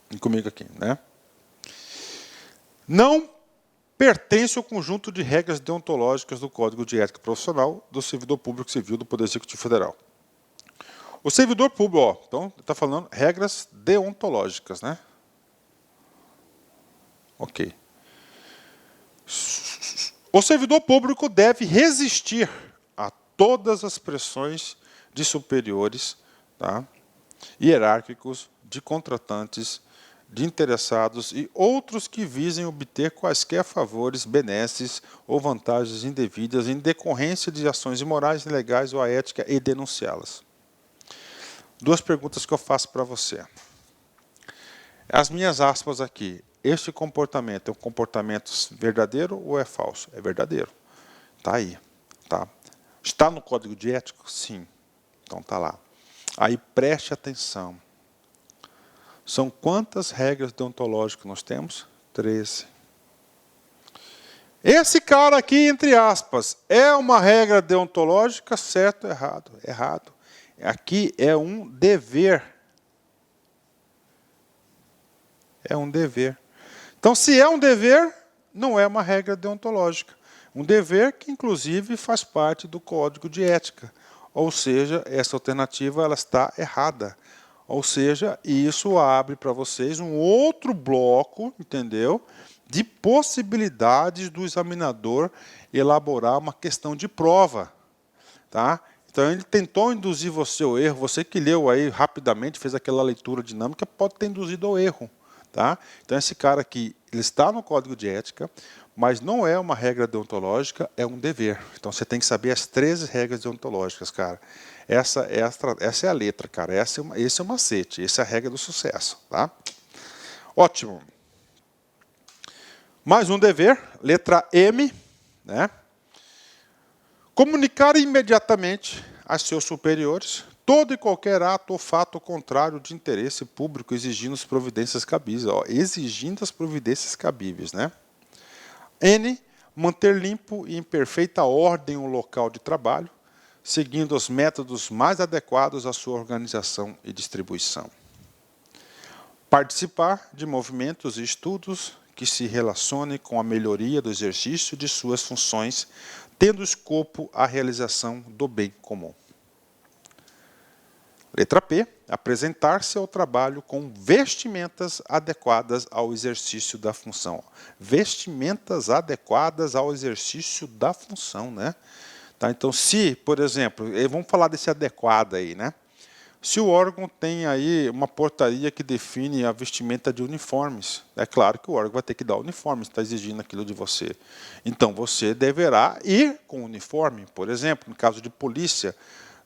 Vem comigo aqui, né? Não pertence ao conjunto de regras deontológicas do Código de Ética Profissional do Servidor Público Civil do Poder Executivo Federal. O servidor público, ó, então, está falando regras deontológicas, né? Ok. O servidor público deve resistir a todas as pressões de superiores, tá, hierárquicos, de contratantes, de interessados e outros que visem obter quaisquer favores, benesses ou vantagens indevidas em decorrência de ações imorais, ilegais ou aéticas e denunciá-las. Duas perguntas que eu faço para você. As minhas aspas aqui. Este comportamento é um comportamento verdadeiro ou é falso? É verdadeiro. Está aí. Tá? Está no Código de Ética? Sim. Então está lá. Aí preste atenção. São quantas regras deontológicas nós temos? 13. Esse cara aqui, entre aspas, é uma regra deontológica, certo ou errado? Errado. Aqui é um dever. É um dever. Então, se é um dever, não é uma regra deontológica. Um dever que, inclusive, faz parte do Código de Ética. Ou seja, essa alternativa ela está errada. Ou seja, isso abre para vocês um outro bloco, entendeu? De possibilidades do examinador elaborar uma questão de prova. Tá? Então, ele tentou induzir você ao erro. Você que leu aí rapidamente, fez aquela leitura dinâmica, pode ter induzido ao erro. Tá? Então, esse cara aqui, ele está no Código de Ética, mas não é uma regra deontológica, é um dever. Então, você tem que saber as 13 regras deontológicas, cara. Essa é a letra, cara. Esse é o macete, essa é a regra do sucesso. Tá? Ótimo. Mais um dever, letra M, né? Comunicar imediatamente a seus superiores todo e qualquer ato ou fato contrário de interesse público exigindo as providências cabíveis. Ó, exigindo as providências cabíveis, né? N, manter limpo e em perfeita ordem o local de trabalho, seguindo os métodos mais adequados à sua organização e distribuição. Participar de movimentos e estudos que se relacionem com a melhoria do exercício de suas funções, tendo escopo a realização do bem comum. Letra P, apresentar-se ao trabalho com vestimentas adequadas ao exercício da função. Vestimentas adequadas ao exercício da função, né? Tá, então, se, por exemplo, vamos falar desse adequado aí, né? Se o órgão tem aí uma portaria que define a vestimenta de uniformes, é claro que o órgão vai ter que dar uniforme, está exigindo aquilo de você. Então, você deverá ir com uniforme. Por exemplo, no caso de polícia,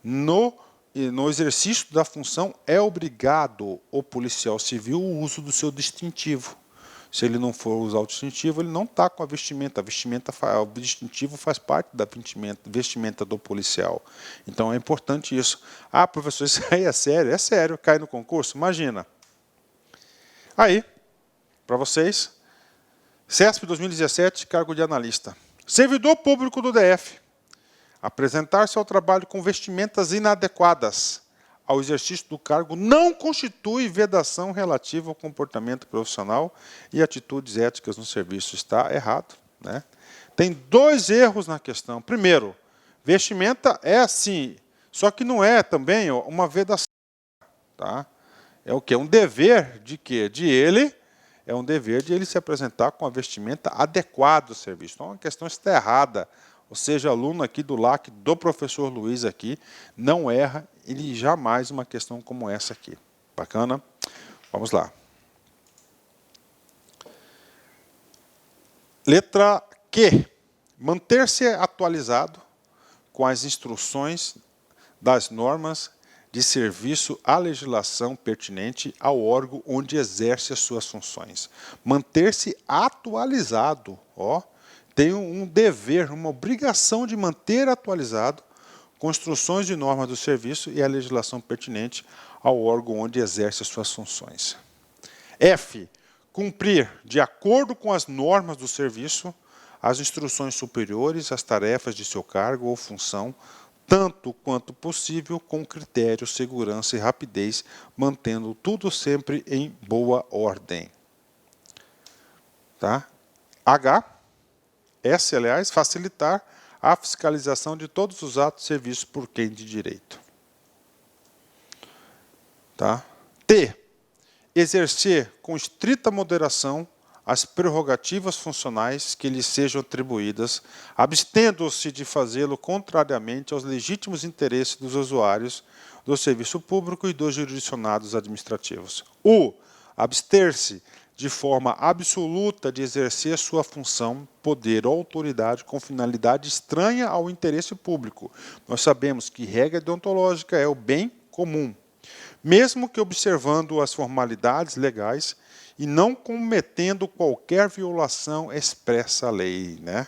no exercício da função é obrigado o policial civil o uso do seu distintivo. Se ele não for usar o distintivo, ele não está com a vestimenta. O distintivo faz parte da vestimenta do policial. Então é importante isso. Ah, professor, isso aí é sério? É sério, cai no concurso? Imagina. Aí, para vocês, CESP 2017, cargo de analista. Servidor público do DF. Apresentar-se ao trabalho com vestimentas inadequadas ao exercício do cargo não constitui vedação relativa ao comportamento profissional e atitudes éticas no serviço. Está errado, né? Tem dois erros na questão. Primeiro, vestimenta é assim, só que não é também uma vedação. Tá? É o quê? Um dever de quê? É um dever de ele se apresentar com a vestimenta adequada ao serviço. Então, a questão está errada. Ou seja, aluno aqui do LAC, do professor Luiz aqui, não erra ele jamais uma questão como essa aqui. Bacana? Vamos lá. Letra Q. Manter-se atualizado com as instruções das normas de serviço à legislação pertinente ao órgão onde exerce as suas funções. Manter-se atualizado, ó. Tem um dever, uma obrigação de manter atualizado com instruções de normas do serviço e a legislação pertinente ao órgão onde exerce as suas funções. F. Cumprir, de acordo com as normas do serviço, as instruções superiores às tarefas de seu cargo ou função, tanto quanto possível, com critério, segurança e rapidez, mantendo tudo sempre em boa ordem. Tá? H. S, aliás, facilitar a fiscalização de todos os atos e serviços por quem de direito. Tá? T. Exercer com estrita moderação as prerrogativas funcionais que lhe sejam atribuídas, abstendo-se de fazê-lo contrariamente aos legítimos interesses dos usuários do serviço público e dos jurisdicionados administrativos. U. Abster-se de forma absoluta de exercer sua função, poder ou autoridade com finalidade estranha ao interesse público. Nós sabemos que regra deontológica é o bem comum, mesmo que observando as formalidades legais e não cometendo qualquer violação expressa à lei, né?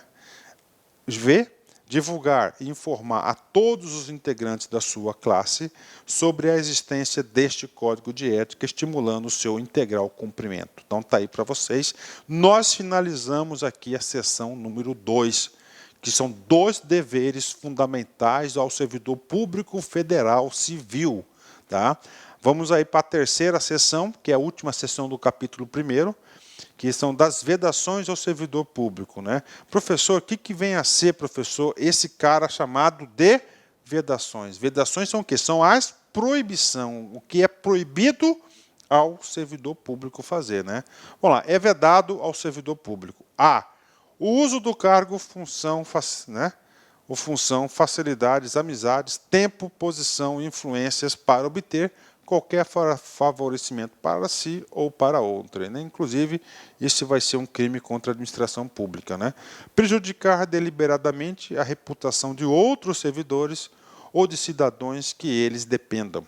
V. Divulgar e informar a todos os integrantes da sua classe sobre a existência deste código de ética, estimulando o seu integral cumprimento. Então, está aí para vocês. Nós finalizamos aqui a sessão número 2, que são 2 deveres fundamentais ao servidor público federal civil. Tá? Vamos aí para a terceira sessão, que é a última sessão do capítulo 1º, que são das vedações ao servidor público, né? Professor, o que vem a ser, professor, esse cara chamado de vedações? Vedações são o quê? São as proibição, o que é proibido ao servidor público fazer, né? Vamos lá, é vedado ao servidor público. A. O uso do cargo, função, né? Ou função, facilidades, amizades, tempo, posição e influências para obter qualquer favorecimento para si ou para outra, né? Inclusive, isso vai ser um crime contra a administração pública, né? Prejudicar deliberadamente a reputação de outros servidores ou de cidadãos que eles dependam.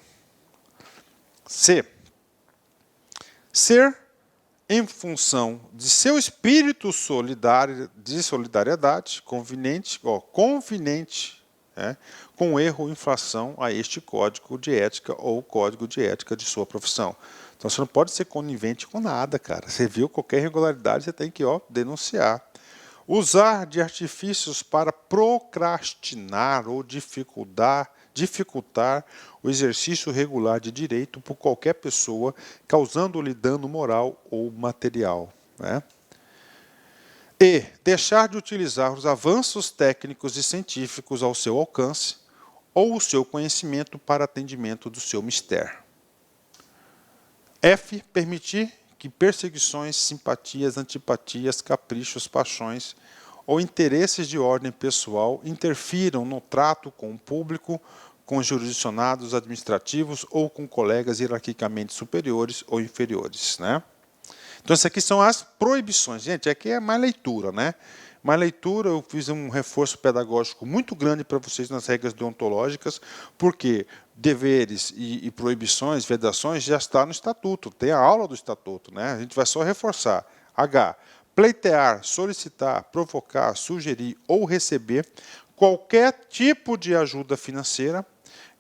C. Ser, em função de seu espírito de solidariedade, conveniente, né, com erro ou infração a este código de ética ou código de ética de sua profissão. Então, você não pode ser conivente com nada, cara. Você viu qualquer irregularidade, você tem que denunciar. Usar de artifícios para procrastinar ou dificultar o exercício regular de direito por qualquer pessoa, causando-lhe dano moral ou material, né? E deixar de utilizar os avanços técnicos e científicos ao seu alcance ou o seu conhecimento para atendimento do seu mistério. F. Permitir que perseguições, simpatias, antipatias, caprichos, paixões ou interesses de ordem pessoal interfiram no trato com o público, com jurisdicionados administrativos ou com colegas hierarquicamente superiores ou inferiores, né? Então, essas aqui são as proibições. Gente, aqui é mais leitura, né? Mais leitura, eu fiz um reforço pedagógico muito grande para vocês nas regras deontológicas, porque deveres e proibições, vedações, já está no Estatuto, tem a aula do Estatuto, né? A gente vai só reforçar. H. Pleitear, solicitar, provocar, sugerir ou receber qualquer tipo de ajuda financeira,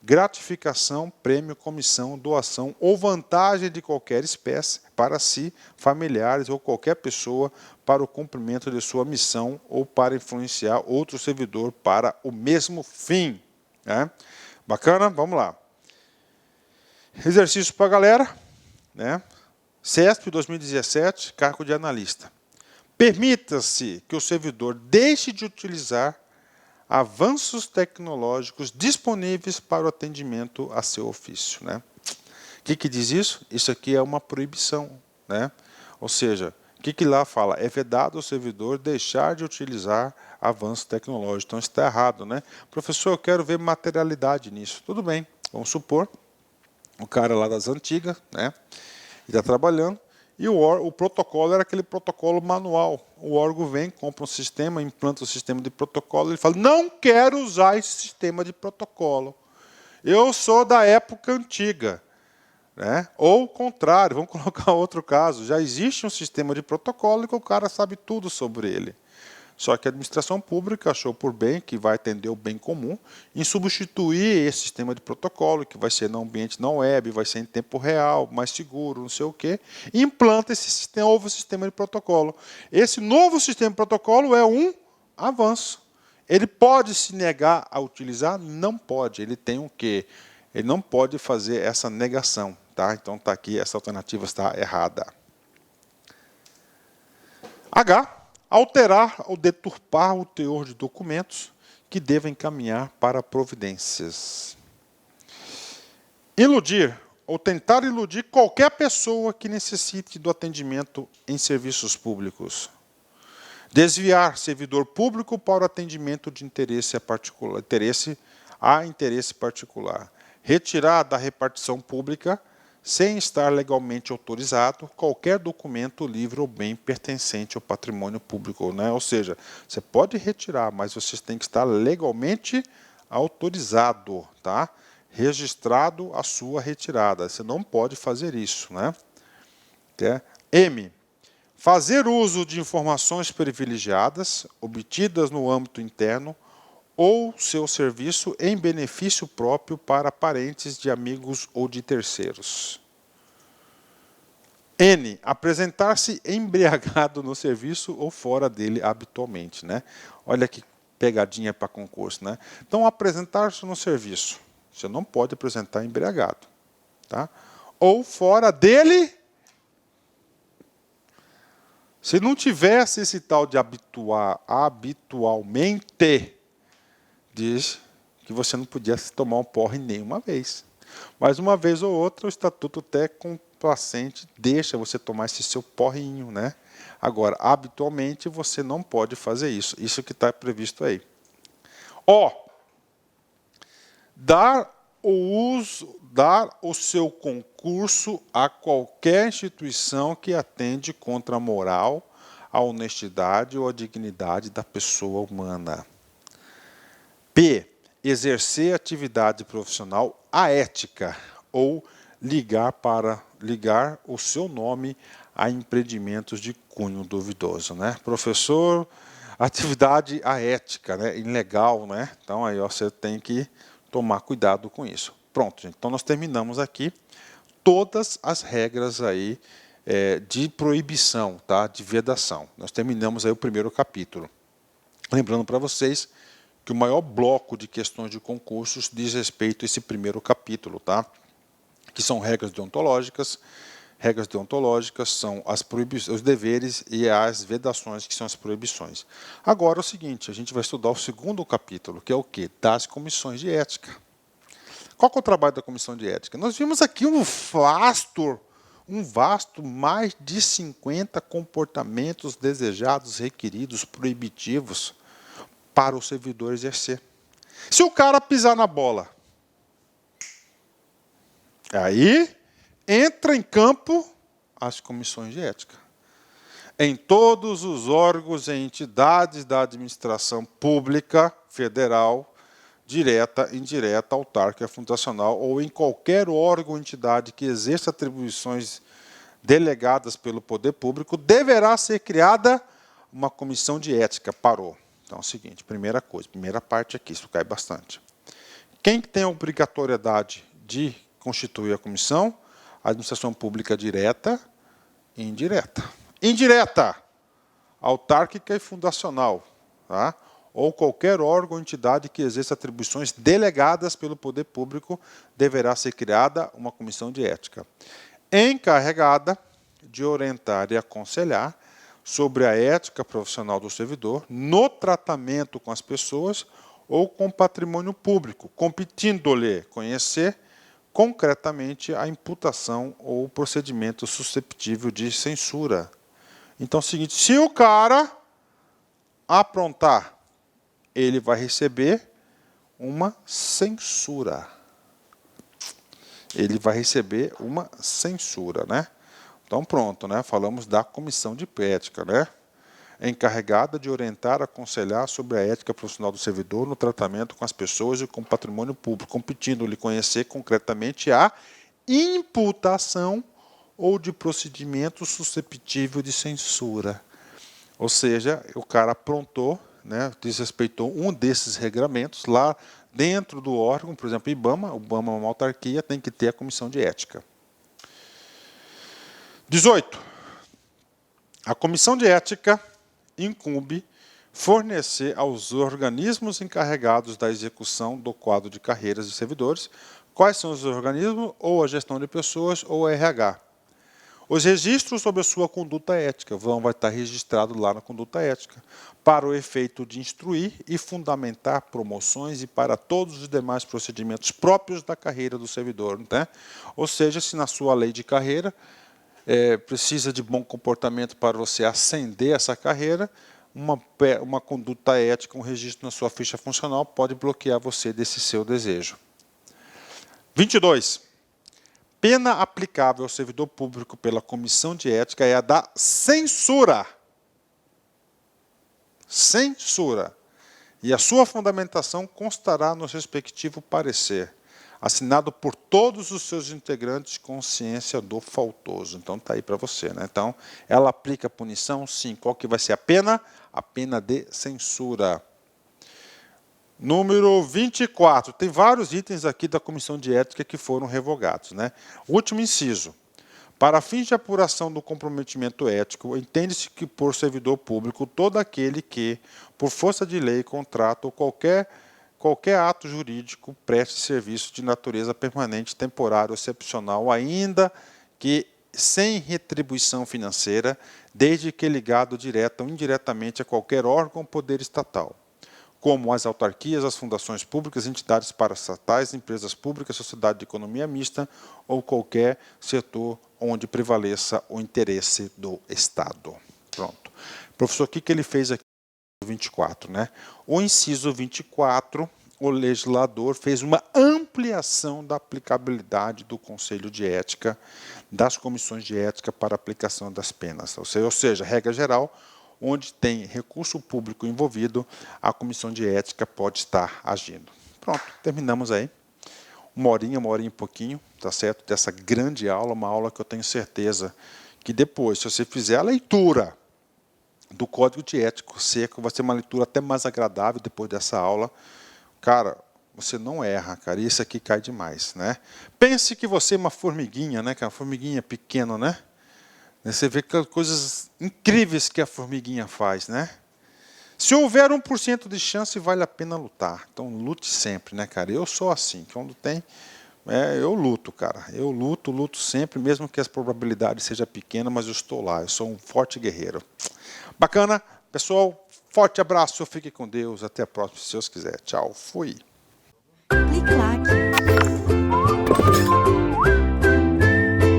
gratificação, prêmio, comissão, doação ou vantagem de qualquer espécie para si, familiares ou qualquer pessoa para o cumprimento de sua missão ou para influenciar outro servidor para o mesmo fim, né? Bacana? Vamos lá. Exercício para a galera, né? CESP 2017, cargo de analista. Permita-se que o servidor deixe de utilizar avanços tecnológicos disponíveis para o atendimento a seu ofício, né? O que diz isso? Isso aqui é uma proibição, né? Ou seja, o que lá fala? É vedado ao servidor deixar de utilizar avanços tecnológicos. Então, está errado, né? Professor, eu quero ver materialidade nisso. Tudo bem, vamos supor, o cara lá das antigas, né? Está trabalhando, e o protocolo era aquele protocolo manual. O órgão vem, compra um sistema, implanta o sistema de protocolo, ele fala, não quero usar esse sistema de protocolo. Eu sou da época antiga. Né? Ou o contrário, vamos colocar outro caso. Já existe um sistema de protocolo e que o cara sabe tudo sobre ele. Só que a administração pública achou por bem, que vai atender o bem comum, em substituir esse sistema de protocolo, que vai ser no ambiente não web, vai ser em tempo real, mais seguro, não sei o quê, e implanta esse novo sistema de protocolo. Esse novo sistema de protocolo é um avanço. Ele pode se negar a utilizar? Não pode. Ele tem o quê? Ele não pode fazer essa negação. Tá? Então, está aqui, essa alternativa está errada. H. Alterar ou deturpar o teor de documentos que devem encaminhar para providências. Iludir ou tentar iludir qualquer pessoa que necessite do atendimento em serviços públicos. Desviar servidor público para o atendimento de interesse particular. Retirar da repartição pública, sem estar legalmente autorizado, qualquer documento, livro ou bem pertencente ao patrimônio público, né? Ou seja, você pode retirar, mas você tem que estar legalmente autorizado, tá? Registrado a sua retirada. Você não pode fazer isso, né? M. Fazer uso de informações privilegiadas, obtidas no âmbito interno, ou seu serviço em benefício próprio para parentes de amigos ou de terceiros. N. Apresentar-se embriagado no serviço ou fora dele habitualmente, né? Olha que pegadinha para concurso, né? Então, apresentar-se no serviço. Você não pode apresentar embriagado, tá? Ou fora dele. Se não tivesse esse tal de habitualmente, diz que você não podia tomar um porre nenhuma vez. Mas uma vez ou outra, o Estatuto até complacente deixa você tomar esse seu porrinho, né? Agora, habitualmente, você não pode fazer isso. Isso que está previsto aí. O. Dar o seu concurso a qualquer instituição que atende contra a moral, a honestidade ou a dignidade da pessoa humana. P. Exercer atividade profissional aética ou ligar o seu nome a empreendimentos de cunho duvidoso, né? Professor, atividade aética, né? Ilegal, né? Então aí você tem que tomar cuidado com isso. Pronto, gente. Então nós terminamos aqui todas as regras aí de proibição, tá? De vedação. Nós terminamos aí o primeiro capítulo. Lembrando para vocês que o maior bloco de questões de concursos diz respeito a esse primeiro capítulo, tá? Que são regras deontológicas. Regras deontológicas são os deveres e as vedações, que são as proibições. Agora é o seguinte, a gente vai estudar o segundo capítulo, que é o quê? Das comissões de ética. Qual que é o trabalho da comissão de ética? Nós vimos aqui um vasto, mais de 50 comportamentos desejados, requeridos, proibitivos para o servidor exercer. Se o cara pisar na bola, aí entra em campo as comissões de ética. Em todos os órgãos e entidades da administração pública, federal, direta, indireta, autárquica, fundacional, ou em qualquer órgão ou entidade que exerça atribuições delegadas pelo poder público, deverá ser criada uma comissão de ética. Parou. Então é o seguinte, primeira coisa, primeira parte aqui, isso cai bastante. Quem tem a obrigatoriedade de constituir a comissão? A administração pública direta e indireta. Indireta, autárquica e fundacional, tá? Ou qualquer órgão ou entidade que exerça atribuições delegadas pelo poder público, deverá ser criada uma comissão de ética, encarregada de orientar e aconselhar sobre a ética profissional do servidor no tratamento com as pessoas ou com patrimônio público, competindo-lhe conhecer concretamente a imputação ou procedimento susceptível de censura. Então é o seguinte, se o cara aprontar, ele vai receber uma censura. Ele vai receber uma censura, né? Então pronto, né? Falamos da comissão de ética, né? Encarregada de orientar, aconselhar sobre a ética profissional do servidor no tratamento com as pessoas e com o patrimônio público, competindo-lhe conhecer concretamente a imputação ou de procedimento susceptível de censura. Ou seja, o cara aprontou, né, desrespeitou um desses regramentos lá dentro do órgão, por exemplo, IBAMA, o IBAMA é uma autarquia, tem que ter a comissão de ética. 18. A comissão de ética incumbe fornecer aos organismos encarregados da execução do quadro de carreiras de servidores, quais são os organismos, ou a gestão de pessoas, ou a RH. Os registros sobre a sua conduta ética vai estar registrado lá na conduta ética, para o efeito de instruir e fundamentar promoções e para todos os demais procedimentos próprios da carreira do servidor, né? Ou seja, se na sua lei de carreira precisa de bom comportamento para você ascender essa carreira, uma conduta ética, um registro na sua ficha funcional pode bloquear você desse seu desejo. 22. Pena aplicável ao servidor público pela comissão de ética é a da censura. Censura. E a sua fundamentação constará no respectivo parecer, assinado por todos os seus integrantes com ciência do faltoso. Então está aí para você, né? Então, ela aplica punição? Sim. Qual que vai ser a pena? A pena de censura. Número 24. Tem vários itens aqui da comissão de ética que foram revogados, né? Último inciso. Para fins de apuração do comprometimento ético, entende-se que por servidor público todo aquele que, por força de lei, contrato ou qualquer ato jurídico preste serviço de natureza permanente, temporário ou excepcional, ainda que sem retribuição financeira, desde que ligado direta ou indiretamente a qualquer órgão ou poder estatal, como as autarquias, as fundações públicas, entidades paraestatais, empresas públicas, sociedade de economia mista ou qualquer setor onde prevaleça o interesse do Estado. Pronto. Professor, o que ele fez aqui no 24, né? O inciso 24, o legislador fez uma ampliação da aplicabilidade do Conselho de Ética, das comissões de ética para aplicação das penas. Ou seja, regra geral, onde tem recurso público envolvido, a comissão de ética pode estar agindo. Pronto, terminamos aí. Uma horinha e pouquinho, tá certo? Dessa grande aula, uma aula que eu tenho certeza que depois, se você fizer a leitura do Código de Ética seco, vai ser uma leitura até mais agradável depois dessa aula. Cara, você não erra, cara, e isso aqui cai demais, né? Pense que você é uma formiguinha, né? Que é uma formiguinha pequena, né? Você vê coisas incríveis que a formiguinha faz, né? Se houver 1% de chance, vale a pena lutar. Então lute sempre, né, cara? Eu sou assim, quando tem, eu luto, cara. Eu luto sempre, mesmo que as probabilidades sejam pequenas, mas eu estou lá. Eu sou um forte guerreiro. Bacana, pessoal. Forte abraço, fique com Deus. Até a próxima, se Deus quiser. Tchau, fui. Clique lá